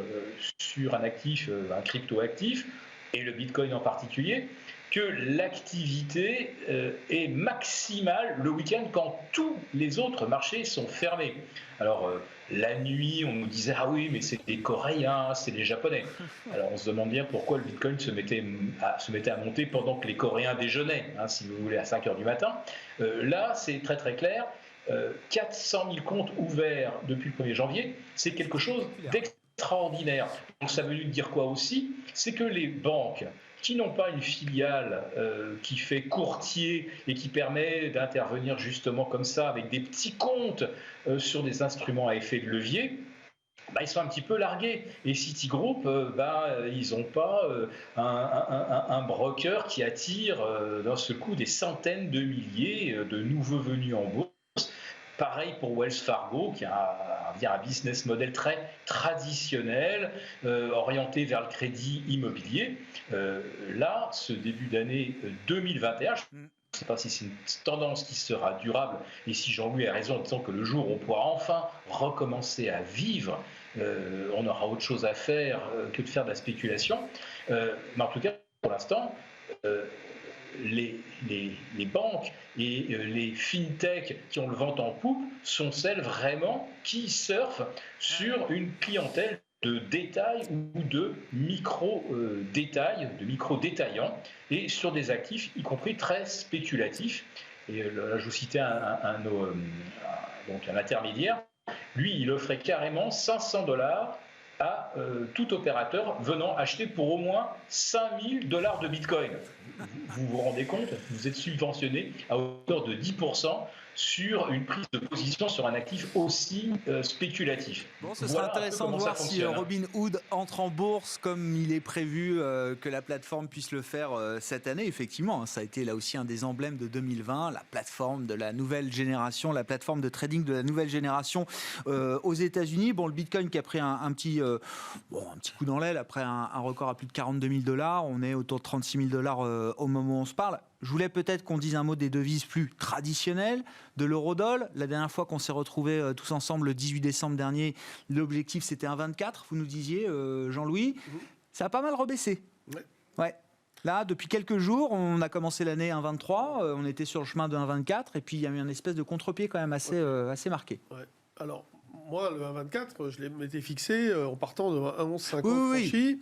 sur un actif, un crypto-actif, et le Bitcoin en particulier, que l'activité est maximale le week-end quand tous les autres marchés sont fermés. Alors, la nuit, on nous disait « Ah oui, mais c'est les Coréens, c'est les Japonais ». Alors, on se demande bien pourquoi le Bitcoin se mettait à monter pendant que les Coréens déjeunaient, si vous voulez, à 5 h du matin. Là, c'est très très clair. 400 000 comptes ouverts depuis le 1er janvier, c'est quelque chose d'extraordinaire. Donc, ça veut dire quoi aussi? C'est que les banques qui n'ont pas une filiale qui fait courtier et qui permet d'intervenir justement comme ça avec des petits comptes sur des instruments à effet de levier, ils sont un petit peu largués. Et Citigroup, ils n'ont pas un broker qui attire d'un seul coup des centaines de milliers de nouveaux venus en bourse. Pareil pour Wells Fargo, qui a un business model très traditionnel, orienté vers le crédit immobilier. Là, ce début d'année 2021, je ne sais pas si c'est une tendance qui sera durable, et si Jean-Louis a raison en disant que le jour où on pourra enfin recommencer à vivre, on aura autre chose à faire que de faire de la spéculation. Mais en tout cas, pour l'instant, les banques et les fintech qui ont le vent en poupe sont celles vraiment qui surfent sur une clientèle de détail ou de micro-détail, de micro-détaillants, et sur des actifs, y compris très spéculatifs. Et là, je vous citais un intermédiaire. Lui, il offrait carrément $500 à tout opérateur venant acheter pour au moins $5 000 de Bitcoin. Vous vous rendez compte? Vous êtes subventionné à hauteur de 10% sur une prise de position sur un actif aussi spéculatif. Bon, ce sera intéressant de voir si Robinhood entre en bourse comme il est prévu que la plateforme puisse le faire cette année. Effectivement, ça a été là aussi un des emblèmes de 2020, la plateforme de la nouvelle génération, la plateforme de trading de la nouvelle génération aux États-Unis. Bon, le Bitcoin qui a pris un petit coup dans l'aile après un record à plus de $42 000. On est autour de $36 000 au moment où on se parle. Je voulais peut-être qu'on dise un mot des devises plus traditionnelles, de l'eurodoll. La dernière fois qu'on s'est retrouvés tous ensemble le 18 décembre dernier, l'objectif c'était 1,24, vous nous disiez, Jean-Louis. Ça a pas mal rebaissé. Ouais. Là, depuis quelques jours, on a commencé l'année 1,23, on était sur le chemin de 1,24, et puis il y a eu une espèce de contre-pied quand même assez marqué. Ouais. Alors, moi, le 1,24, je m'étais fixé en partant de 1,11,50 franchi.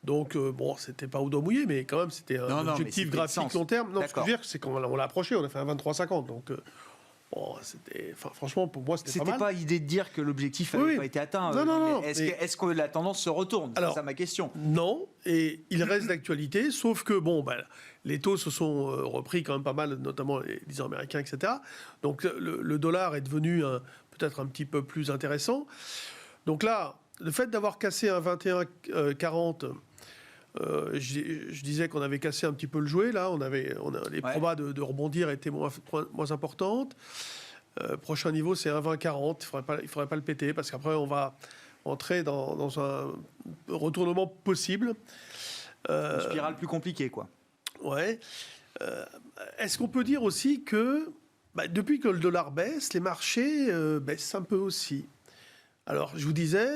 Donc, c'était pas au doigt mouillé, mais quand même, c'était un objectif graphique long terme. Non, ce que je veux dire, c'est qu'on l'a approché, on a fait un 23,50. Donc, franchement, pour moi, c'était pas mal. C'était pas idée de dire que l'objectif n'avait pas été atteint. Non. Est-ce que la tendance se retourne? C'est ça ma question. Non, et il reste d'actualité, sauf que, les taux se sont repris quand même pas mal, notamment les 10 ans américains, etc. Donc, le dollar est devenu peut-être un petit peu plus intéressant. Donc là, le fait d'avoir cassé un 21,40, je disais qu'on avait cassé un petit peu le jouet. Là, les probas de rebondir étaient moins importantes. Prochain niveau, c'est un 20,40. Il ne faudrait pas le péter parce qu'après, on va entrer dans un retournement possible. Une spirale plus compliquée, quoi. Ouais. Est-ce qu'on peut dire aussi que depuis que le dollar baisse, les marchés baissent un peu aussi? Alors, je vous disais,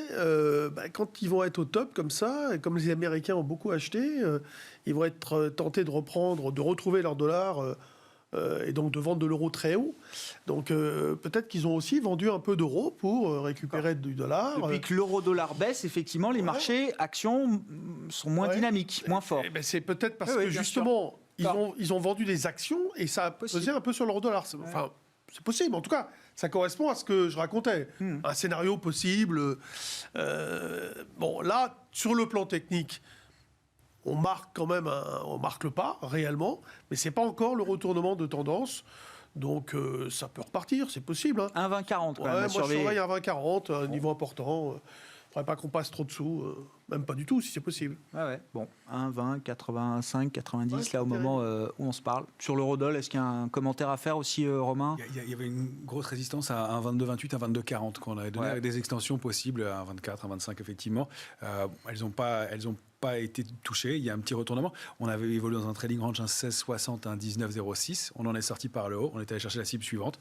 quand ils vont être au top comme ça, et comme les Américains ont beaucoup acheté, ils vont être tentés de retrouver leur dollar et donc de vendre de l'euro très haut. Donc, peut-être qu'ils ont aussi vendu un peu d'euros pour récupérer du dollar. Depuis que l'euro-dollar baisse, effectivement, les marchés actions sont moins dynamiques, moins forts. C'est peut-être parce que justement, ils ont vendu des actions et ça a pesé un peu sur l'euro-dollar. Enfin, c'est possible. En tout cas, ça correspond à ce que je racontais. Un scénario possible. Bon, là, sur le plan technique, on marque quand même on marque le pas, réellement, mais ce n'est pas encore le retournement de tendance. Donc, ça peut repartir, c'est possible. Hein. 1,20,40 quand même. Moi, je surveille un 20,40, un niveau important. Il ne faudrait pas qu'on passe trop dessous, même pas du tout, si c'est possible. Bon, 1,20, 85, 90, là, au moment où on se parle. Sur l'eurodoll, est-ce qu'il y a un commentaire à faire aussi, Romain? Il y avait une grosse résistance à 1,22,28, 1,22,40 qu'on avait donné avec des extensions possibles à 1,24, 1,25 effectivement. Elles n'ont pas été touchées. Il y a un petit retournement. On avait évolué dans un trading range, un 16,60, un 19,06. On en est sorti par le haut. On est allé chercher la cible suivante.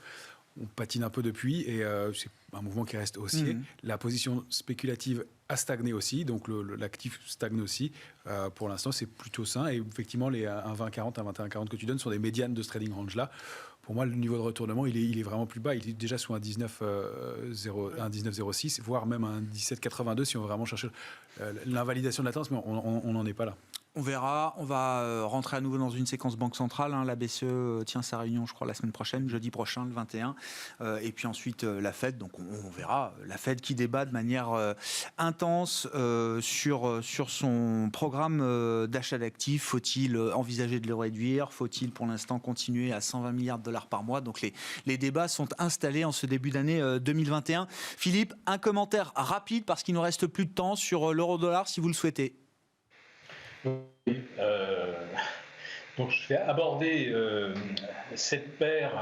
On patine un peu depuis et c'est un mouvement qui reste haussier. La position spéculative a stagné aussi, donc l'actif stagne aussi. Pour l'instant, c'est plutôt sain. Et effectivement, les 1,20,40, 1,21,40 que tu donnes sont des médianes de ce trading range-là. Pour moi, le niveau de retournement, il est vraiment plus bas. Il est déjà sous un 19,06, voire même un 17,82 si on veut vraiment chercher l'invalidation de la tendance, mais on n'en est pas là. On verra, on va rentrer à nouveau dans une séquence banque centrale. La BCE tient sa réunion, je crois, la semaine prochaine, jeudi prochain, le 21. Et puis ensuite, la Fed. Donc on verra la Fed qui débat de manière intense sur son programme d'achat d'actifs. Faut-il envisager de le réduire? Faut-il pour l'instant continuer à 120 milliards de dollars par mois? Donc les débats sont installés en ce début d'année 2021. Philippe, un commentaire rapide parce qu'il nous reste plus de temps sur l'euro-dollar si vous le souhaitez. Donc je vais aborder cette paire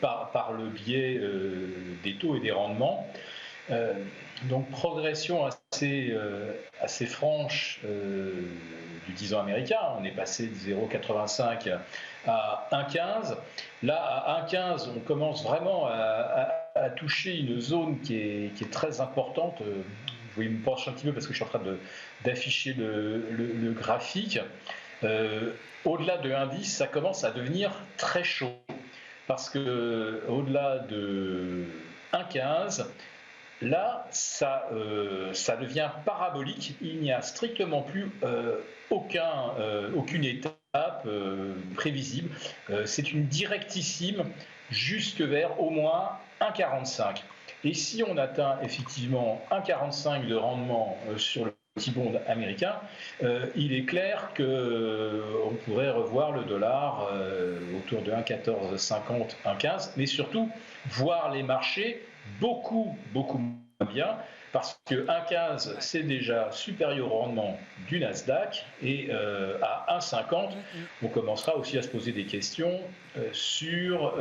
par le biais des taux et des rendements. Donc progression assez franche du 10 ans américain. On est passé de 0,85 à 1,15. Là, à 1,15, on commence vraiment à toucher une zone qui est très importante. Vous pouvez me pencher un petit peu parce que je suis en train d'afficher le graphique. Au-delà de 1,10, ça commence à devenir très chaud. Parce que au-delà de 1,15, là, ça devient parabolique. Il n'y a strictement plus aucune étape prévisible. C'est une directissime jusque vers au moins 1,45. Et si on atteint effectivement 1,45 de rendement sur le petit bond américain, il est clair qu'on pourrait revoir le dollar autour de 1,1450, 1,15, mais surtout voir les marchés beaucoup moins bien, parce que 1,15 c'est déjà supérieur au rendement du Nasdaq, et à 1,50 on commencera aussi à se poser des questions sur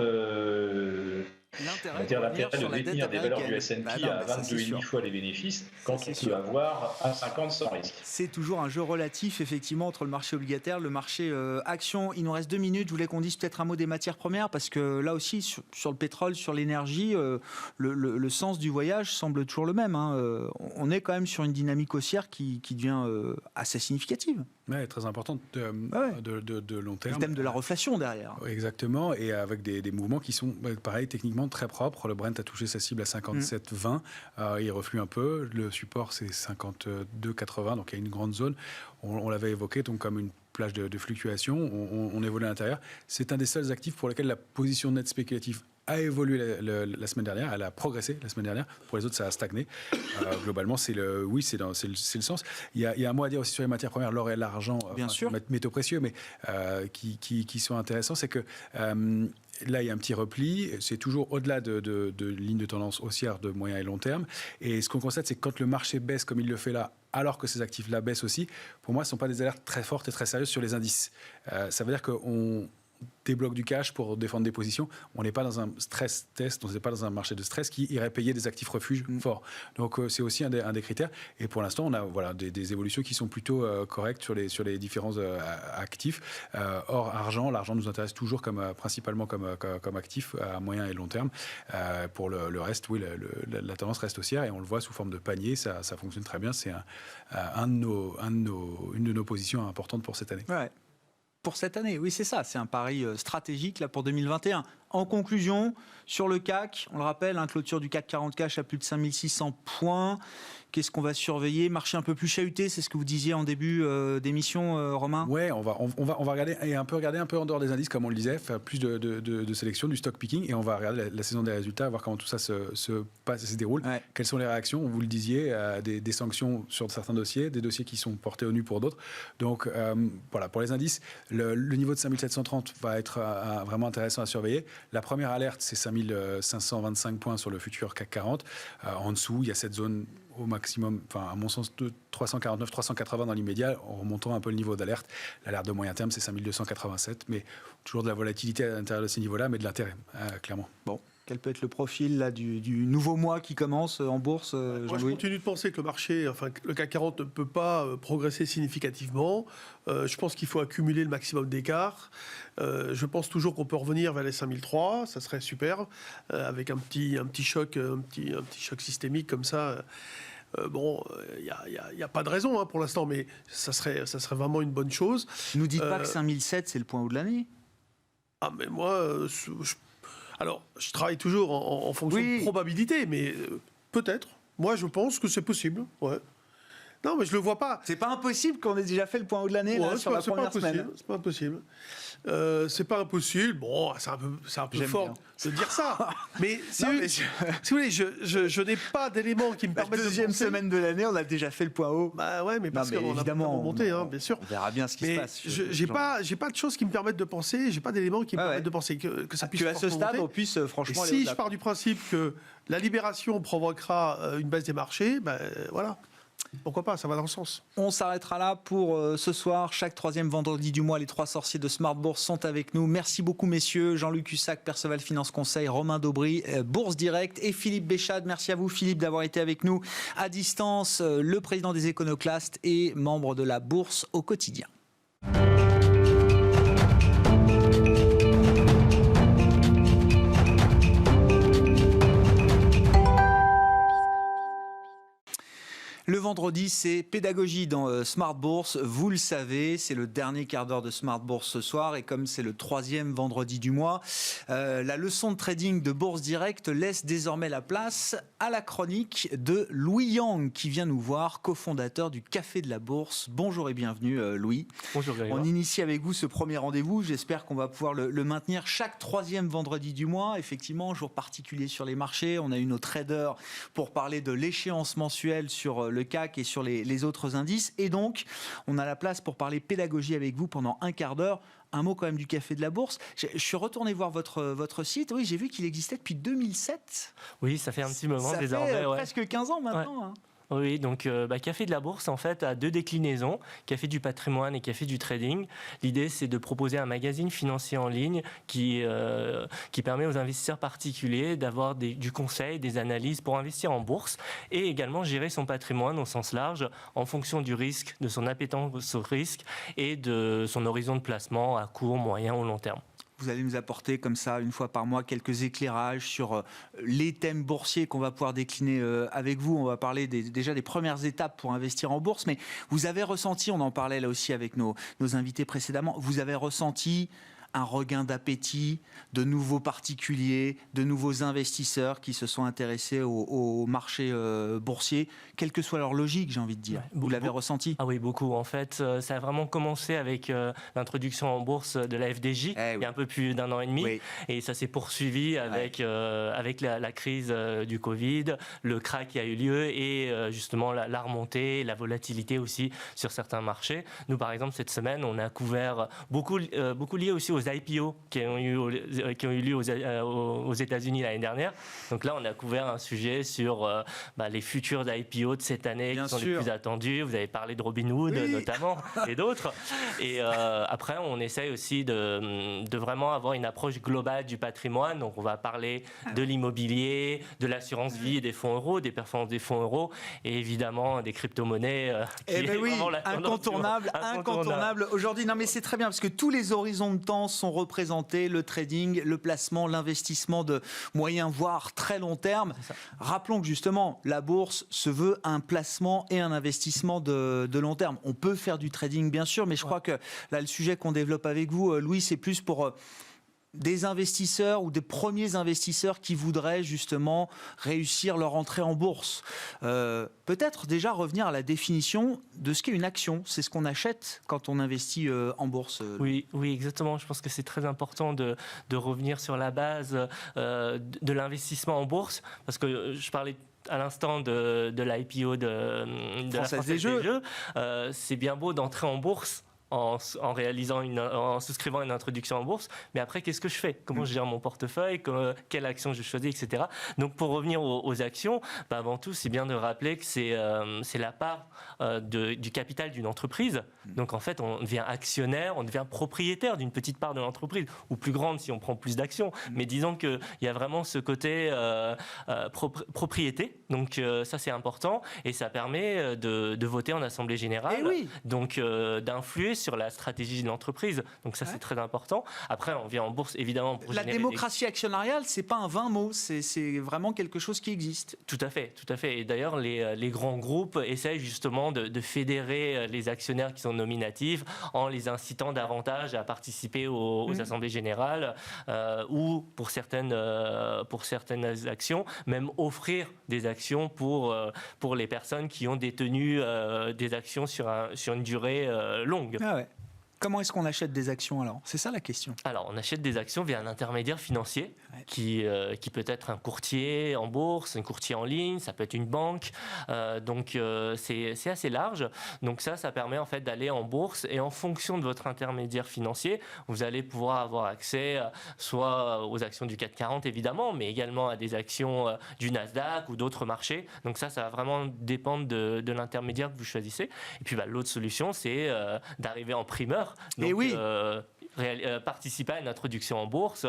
l'intérêt de détenir des valeurs du S&P à 22,5 fois les bénéfices quand on peut avoir 1,50 sans risque. C'est toujours un jeu relatif, effectivement, entre le marché obligataire, le marché action. Il nous reste 2 minutes. Je voulais qu'on dise peut-être un mot des matières premières, parce que là aussi, sur le pétrole, sur l'énergie, le sens du voyage semble toujours le même. On est quand même sur une dynamique haussière qui devient assez significative. Ouais, très importante de long terme. Le thème de la reflation derrière. Exactement, et avec des mouvements qui sont, pareil, techniquement très propres. Le Brent a touché sa cible à 57,20. Il reflue un peu. Le support, c'est 52,80, donc il y a une grande zone. On l'avait évoqué donc comme une plage de fluctuation. On évolue à l'intérieur. C'est un des seuls actifs pour lesquels la position nette spéculative a évolué la semaine dernière, elle a progressé la semaine dernière. Pour les autres, ça a stagné. Globalement, c'est le sens. Il y a un mot à dire aussi sur les matières premières, l'or et l'argent, bien sûr, métaux précieux, mais qui sont intéressants. C'est que là, il y a un petit repli. C'est toujours au-delà de lignes de tendance haussière de moyen et long terme. Et ce qu'on constate, c'est que quand le marché baisse comme il le fait là, alors que ces actifs-là baissent aussi, pour moi, ce ne sont pas des alertes très fortes et très sérieuses sur les indices. Ça veut dire qu'on débloque du cash pour défendre des positions. On n'est pas dans un stress test, on n'est pas dans un marché de stress qui irait payer des actifs refuges forts. Donc c'est aussi un des critères. Et pour l'instant, on a des évolutions qui sont plutôt correctes sur les différents actifs. Or, l'argent nous intéresse toujours principalement comme actif à moyen et long terme. Pour le reste, oui, la tendance reste haussière et on le voit sous forme de panier. Ça fonctionne très bien. C'est une de nos positions importantes pour cette année. Ouais. Pour cette année, oui, c'est ça. C'est un pari stratégique là, pour 2021. En conclusion, sur le CAC, on le rappelle, clôture du CAC 40 cash à plus de 5600 points. Qu'est-ce qu'on va surveiller? Marché un peu plus chahuté, c'est ce que vous disiez en début d'émission, Romain? Oui, on va regarder un peu en dehors des indices, comme on le disait, faire plus de sélection, du stock picking, et on va regarder la saison des résultats, voir comment tout ça se déroule. Ouais. Quelles sont les réactions? Vous le disiez, des sanctions sur certains dossiers, des dossiers qui sont portés au nu pour d'autres. Donc voilà, pour les indices, le niveau de 5730 va être vraiment intéressant à surveiller. La première alerte, c'est 5525 points sur le futur CAC 40. En dessous, il y a cette zone au maximum, à mon sens, de 349, 380 dans l'immédiat, en remontant un peu le niveau d'alerte. L'alerte de moyen terme, c'est 5287, mais toujours de la volatilité à l'intérieur de ces niveaux-là, mais de l'intérêt, clairement. Bon. Quel peut être le profil là, du nouveau mois qui commence en bourse, Moi, je continue de penser que le CAC 40 ne peut pas progresser significativement. Je pense qu'il faut accumuler le maximum d'écart. Je pense toujours qu'on peut revenir vers les 5003, ça serait super, avec un petit choc systémique comme ça. Il n'y a pas de raison pour l'instant, mais ça serait vraiment une bonne chose. Ne nous dites pas que 5007, c'est le point haut de l'année. Ah, mais moi, alors, je travaille toujours en fonction de probabilité, mais peut-être. Moi, je pense que c'est possible. Ouais. Non, mais je le vois pas. C'est pas impossible qu'on ait déjà fait le point haut de l'année sur la première semaine. C'est pas impossible. C'est pas impossible. Bon, c'est un peu fort de dire ça. Mais si vous voulez, je n'ai pas d'éléments qui me permettent de deuxième semaine de l'année, on a déjà fait le point haut. Bah ouais, mais parce qu'on a remonté, bien sûr. On verra bien ce qui se passe. J'ai pas de choses qui me permettent de penser. J'ai pas d'éléments qui me permettent de penser que ça puisse. Que à ce stade, on puisse franchement. Et si je pars du principe que la libération provoquera une baisse des marchés, voilà. Pourquoi pas, ça va dans le sens. On s'arrêtera là pour ce soir. Chaque troisième vendredi du mois, les trois sorciers de Smart Bourse sont avec nous. Merci beaucoup, messieurs. Jean-Luc Hussac, Perceval Finance Conseil, Romain Daubry, Bourse Direct et Philippe Béchade. Merci à vous, Philippe, d'avoir été avec nous à distance. Le président des Éconoclastes et membre de la Bourse au quotidien. Le vendredi, c'est pédagogie dans Smart Bourse. Vous le savez, c'est le dernier quart d'heure de Smart Bourse ce soir. Et comme c'est le troisième vendredi du mois, la leçon de trading de Bourse Direct laisse désormais la place à la chronique de Louis Yang, qui vient nous voir, cofondateur du Café de la Bourse. Bonjour et bienvenue, Louis. Bonjour, Grégoire. On initie avec vous ce premier rendez-vous. J'espère qu'on va pouvoir le maintenir chaque troisième vendredi du mois. Effectivement, jour particulier sur les marchés. On a eu nos traders pour parler de l'échéance mensuelle sur le CAC et sur les autres indices. Et donc, on a la place pour parler pédagogie avec vous pendant un quart d'heure. Un mot quand même du Café de la Bourse. Je suis retourné voir votre site. Oui, j'ai vu qu'il existait depuis 2007. Oui, ça fait un petit moment désormais. Ça fait presque 15 ans maintenant. Ouais. Hein. Oui, donc Café de la Bourse, en fait, a deux déclinaisons, Café du patrimoine et Café du trading. L'idée, c'est de proposer un magazine financier en ligne qui permet aux investisseurs particuliers d'avoir du conseil, des analyses pour investir en bourse et également gérer son patrimoine au sens large en fonction du risque, de son appétence au risque et de son horizon de placement à court, moyen ou long terme. Vous allez nous apporter comme ça, une fois par mois, quelques éclairages sur les thèmes boursiers qu'on va pouvoir décliner avec vous. On va parler déjà des premières étapes pour investir en bourse. Mais vous avez ressenti, on en parlait là aussi avec nos invités précédemment, vous avez ressenti un regain d'appétit, de nouveaux particuliers, de nouveaux investisseurs qui se sont intéressés au marché boursier, quelle que soit leur logique, j'ai envie de dire. Ouais, Vous l'avez ressenti ? Ah oui, beaucoup. En fait, ça a vraiment commencé avec l'introduction en bourse de la FDJ, il y a un peu plus d'1 an et demi. Oui. Et ça s'est poursuivi avec la crise du Covid, le krach qui a eu lieu et justement la remontée, la volatilité aussi sur certains marchés. Nous, par exemple, cette semaine, on a couvert beaucoup lié aussi aux IPO qui ont eu lieu aux États-Unis l'année dernière. Donc là, on a couvert un sujet sur les futurs d'IPO de cette année qui sont les plus attendus. Vous avez parlé de Robinhood notamment et d'autres. Et après, on essaye aussi de vraiment avoir une approche globale du patrimoine. Donc on va parler de l'immobilier, de l'assurance vie et des fonds euros, des performances des fonds euros et évidemment des crypto-monnaies. Incontournable aujourd'hui. Non mais c'est très bien parce que tous les horizons de temps sont représentés, le trading, le placement, l'investissement de moyen voire très long terme. Rappelons que justement la bourse se veut un placement et un investissement de long terme. On peut faire du trading bien sûr, mais je crois que là le sujet qu'on développe avec vous, Louis, c'est plus pour des investisseurs ou des premiers investisseurs qui voudraient justement réussir leur entrée en bourse. Peut-être déjà revenir à la définition de ce qu'est une action. C'est ce qu'on achète quand on investit en bourse. Oui, exactement. Je pense que c'est très important de revenir sur la base de l'investissement en bourse, parce que je parlais à l'instant de l'IPO de la Française des Jeux. C'est bien beau d'entrer en bourse en souscrivant une introduction en bourse, mais après qu'est-ce que je fais ? Comment je gère mon portefeuille ? Quelle action je choisis, etc. Donc pour revenir aux actions, avant tout c'est bien de rappeler que c'est la part du capital d'une entreprise. Donc en fait on devient actionnaire, on devient propriétaire d'une petite part de l'entreprise, ou plus grande si on prend plus d'actions. Mais disons qu'il y a vraiment ce côté propriété, donc ça c'est important, et ça permet de voter en assemblée générale, donc d'influer sur la stratégie de l'entreprise. Donc ça, c'est très important. Après, on vient en bourse, évidemment, pour la démocratie actionnariale, c'est pas un vain mot, c'est vraiment quelque chose qui existe. Tout à fait. Et d'ailleurs, les grands groupes essayent justement de fédérer les actionnaires qui sont nominatifs en les incitant davantage à participer aux assemblées générales ou pour certaines actions, même offrir des actions pour les personnes qui ont détenu des actions sur une durée longue. Ah ouais. Comment est-ce qu'on achète des actions alors ? C'est ça la question. Alors, on achète des actions via un intermédiaire financier qui peut être un courtier en bourse, un courtier en ligne, ça peut être une banque. Donc, c'est assez large. Donc ça permet en fait d'aller en bourse et en fonction de votre intermédiaire financier, vous allez pouvoir avoir accès soit aux actions du CAC 40 évidemment, mais également à des actions du Nasdaq ou d'autres marchés. Donc ça va vraiment dépendre de l'intermédiaire que vous choisissez. Et puis l'autre solution, c'est d'arriver en primeur. Donc, participer à une introduction en bourse.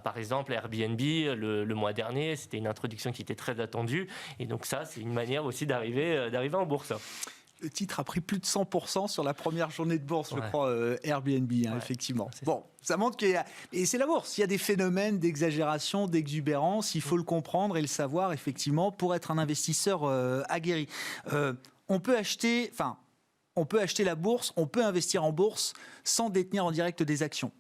Par exemple, Airbnb, le mois dernier, c'était une introduction qui était très attendue. Et donc ça, c'est une manière aussi d'arriver en bourse. Le titre a pris plus de 100% sur la première journée de bourse, je crois, Airbnb, effectivement. Bon, ça montre qu'il y a... Et c'est la bourse, il y a des phénomènes d'exagération, d'exubérance, il faut le comprendre et le savoir, effectivement, pour être un investisseur aguerri. On peut acheter la bourse, on peut investir en bourse sans détenir en direct des actions.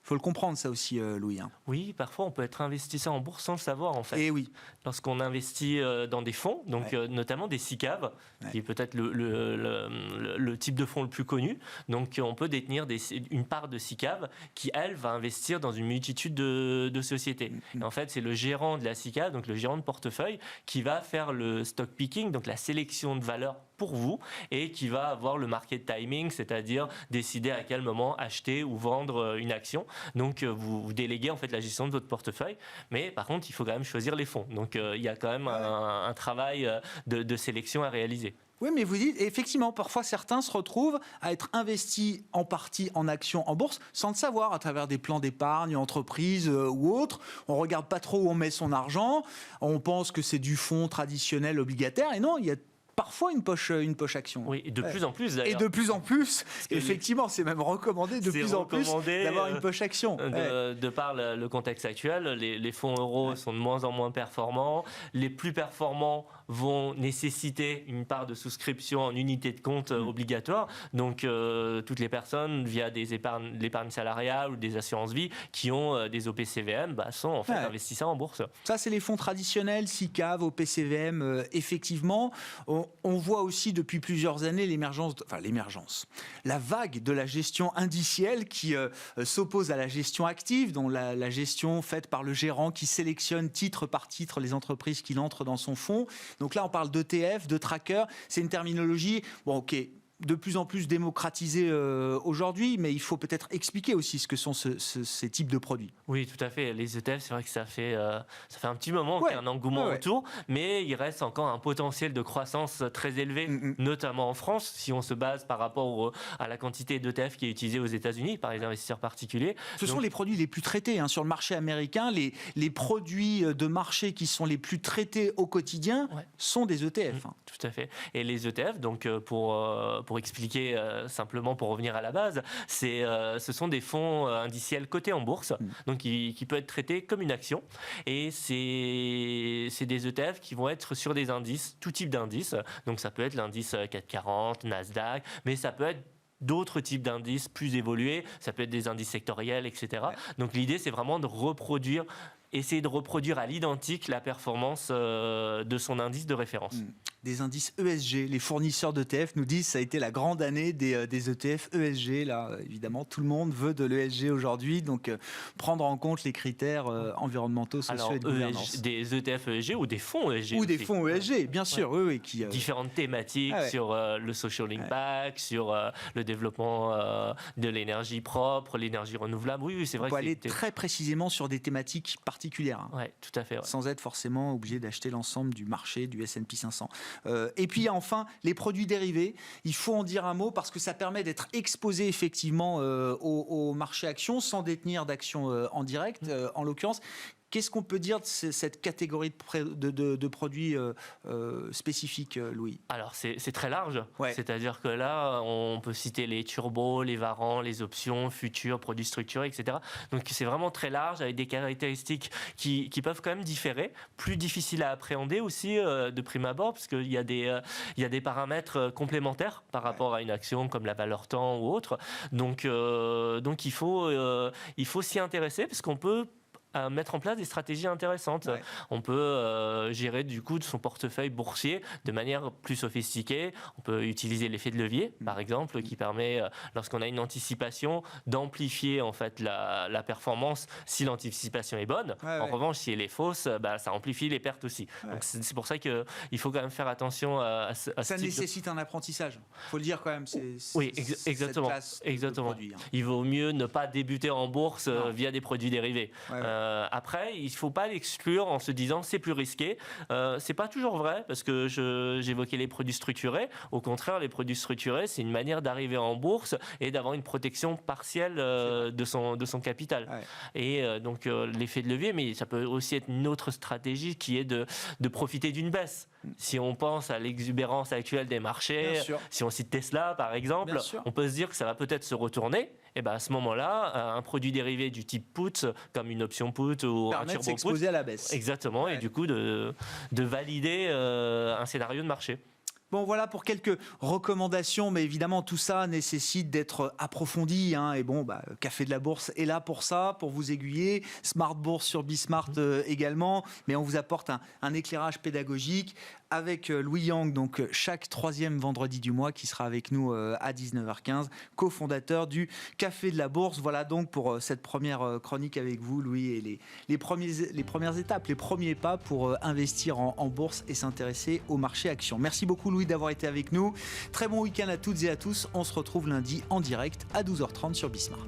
Il faut le comprendre, ça aussi, Louis. Oui, parfois on peut être investisseur en bourse sans le savoir, en fait. Et oui. Lorsqu'on investit dans des fonds, donc notamment des SICAV, qui est peut-être le type de fonds le plus connu. Donc on peut détenir une part de SICAV qui, elle, va investir dans une multitude de sociétés. Et en fait, c'est le gérant de la SICAV, donc le gérant de portefeuille, qui va faire le stock picking, donc la sélection de valeurs pour vous, et qui va avoir le market timing, c'est-à-dire décider à quel moment acheter ou vendre une action. Donc vous déléguez en fait la gestion de votre portefeuille, mais par contre il faut quand même choisir les fonds. Donc il y a quand même un travail de sélection à réaliser. Oui, mais vous dites, effectivement, parfois certains se retrouvent à être investis en partie en actions en bourse sans le savoir, à travers des plans d'épargne, entreprises ou autres. On ne regarde pas trop où on met son argent, on pense que c'est du fonds traditionnel obligataire, et non, il y a parfois une poche action. Oui, et de plus en plus d'ailleurs. Et de plus en plus, effectivement, c'est même recommandé de plus en plus d'avoir une poche action. De par le contexte actuel, les fonds euros sont de moins en moins performants. Les plus performants vont nécessiter une part de souscription en unité de compte obligatoire. Donc, toutes les personnes, via l'épargne salariale ou des assurances vie, qui ont des OPCVM, sont en fait investisseurs en bourse. Ça, c'est les fonds traditionnels, SICAV, OPCVM, effectivement. On voit aussi depuis plusieurs années la vague de la gestion indicielle qui s'oppose à la gestion active, dont la gestion faite par le gérant qui sélectionne titre par titre les entreprises qu'il entre dans son fonds. Donc là, on parle d'ETF, de tracker. C'est une terminologie, de plus en plus démocratisée aujourd'hui, mais il faut peut-être expliquer aussi ce que sont ces types de produits. Oui, tout à fait. Les ETF, c'est vrai que ça fait un petit moment qu'il y a un engouement autour, mais il reste encore un potentiel de croissance très élevé, notamment en France, si on se base par rapport à la quantité d'ETF qui est utilisée aux États-Unis par les investisseurs particuliers. Ce sont les produits les plus traités sur le marché américain. Les produits de marché qui sont les plus traités au quotidien sont des ETF. Tout à fait. Et les ETF, donc pour expliquer simplement, pour revenir à la base, ce sont des fonds indiciels cotés en bourse, donc qui peut être traité comme une action. Et c'est des ETF qui vont être sur des indices, tout type d'indices. Donc ça peut être l'indice CAC 40, Nasdaq, mais ça peut être d'autres types d'indices plus évolués, ça peut être des indices sectoriels, etc. Donc l'idée, c'est vraiment essayer de reproduire à l'identique la performance de son indice de référence. Des indices ESG, les fournisseurs d'ETF nous disent que ça a été la grande année des ETF ESG. Là, évidemment, tout le monde veut de l'ESG aujourd'hui, donc prendre en compte les critères environnementaux, sociaux et de gouvernance. Des ETF ESG ou des fonds ESG ou des fonds ESG, bien sûr, oui. Différentes thématiques sur le social impact, sur le développement de l'énergie propre, l'énergie renouvelable. Oui, c'est vrai. On peut aller très précisément sur des thématiques particulières. Oui, tout à fait. Sans être forcément obligé d'acheter l'ensemble du marché du S&P 500. Et puis enfin, les produits dérivés. Il faut en dire un mot parce que ça permet d'être exposé effectivement au marché actions sans détenir d'actions en direct, en l'occurrence. Qu'est-ce qu'on peut dire de cette catégorie de produits spécifiques, Louis ? Alors, c'est très large. C'est-à-dire que là, on peut citer les turbos, les varants, les options, futurs, produits structurés, etc. Donc, c'est vraiment très large avec des caractéristiques qui peuvent quand même différer. Plus difficiles à appréhender aussi de prime abord parce qu'il y a des paramètres complémentaires par rapport à une action comme la valeur temps ou autre. Donc il faut s'y intéresser parce qu'on peut mettre en place des stratégies intéressantes. On peut gérer du coup de son portefeuille boursier de manière plus sophistiquée. On peut utiliser l'effet de levier, par exemple, qui permet, lorsqu'on a une anticipation, d'amplifier en fait la performance si l'anticipation est bonne. En revanche, si elle est fausse, ça amplifie les pertes aussi. Donc c'est pour ça qu'il faut quand même faire attention à ce ça nécessite un apprentissage. Il faut le dire quand même. Oui, exactement. Produit, Il vaut mieux ne pas débuter en bourse via des produits dérivés. Après, il ne faut pas l'exclure en se disant c'est plus risqué. C'est pas toujours vrai parce que j'évoquais les produits structurés. Au contraire, les produits structurés, c'est une manière d'arriver en bourse et d'avoir une protection partielle de son capital. Et donc l'effet de levier, mais ça peut aussi être une autre stratégie qui est de profiter d'une baisse. Si on pense à l'exubérance actuelle des marchés, si on cite Tesla par exemple, on peut se dire que ça va peut-être se retourner. Et à ce moment-là, un produit dérivé du type put, comme une option put ou un turbo put, à la baisse. Exactement, et du coup de valider un scénario de marché. Bon, voilà pour quelques recommandations, mais évidemment tout ça nécessite d'être approfondi. Et Café de la Bourse est là pour ça, pour vous aiguiller. Smart Bourse sur Bismart également, mais on vous apporte un éclairage pédagogique avec Louis Yang, donc chaque troisième vendredi du mois, qui sera avec nous à 19h15, cofondateur du Café de la Bourse. Voilà donc pour cette première chronique avec vous, Louis, et les premières étapes, les premiers pas pour investir en bourse et s'intéresser au marché actions. Merci beaucoup, Louis, d'avoir été avec nous. Très bon week-end à toutes et à tous. On se retrouve lundi en direct à 12h30 sur Bismart.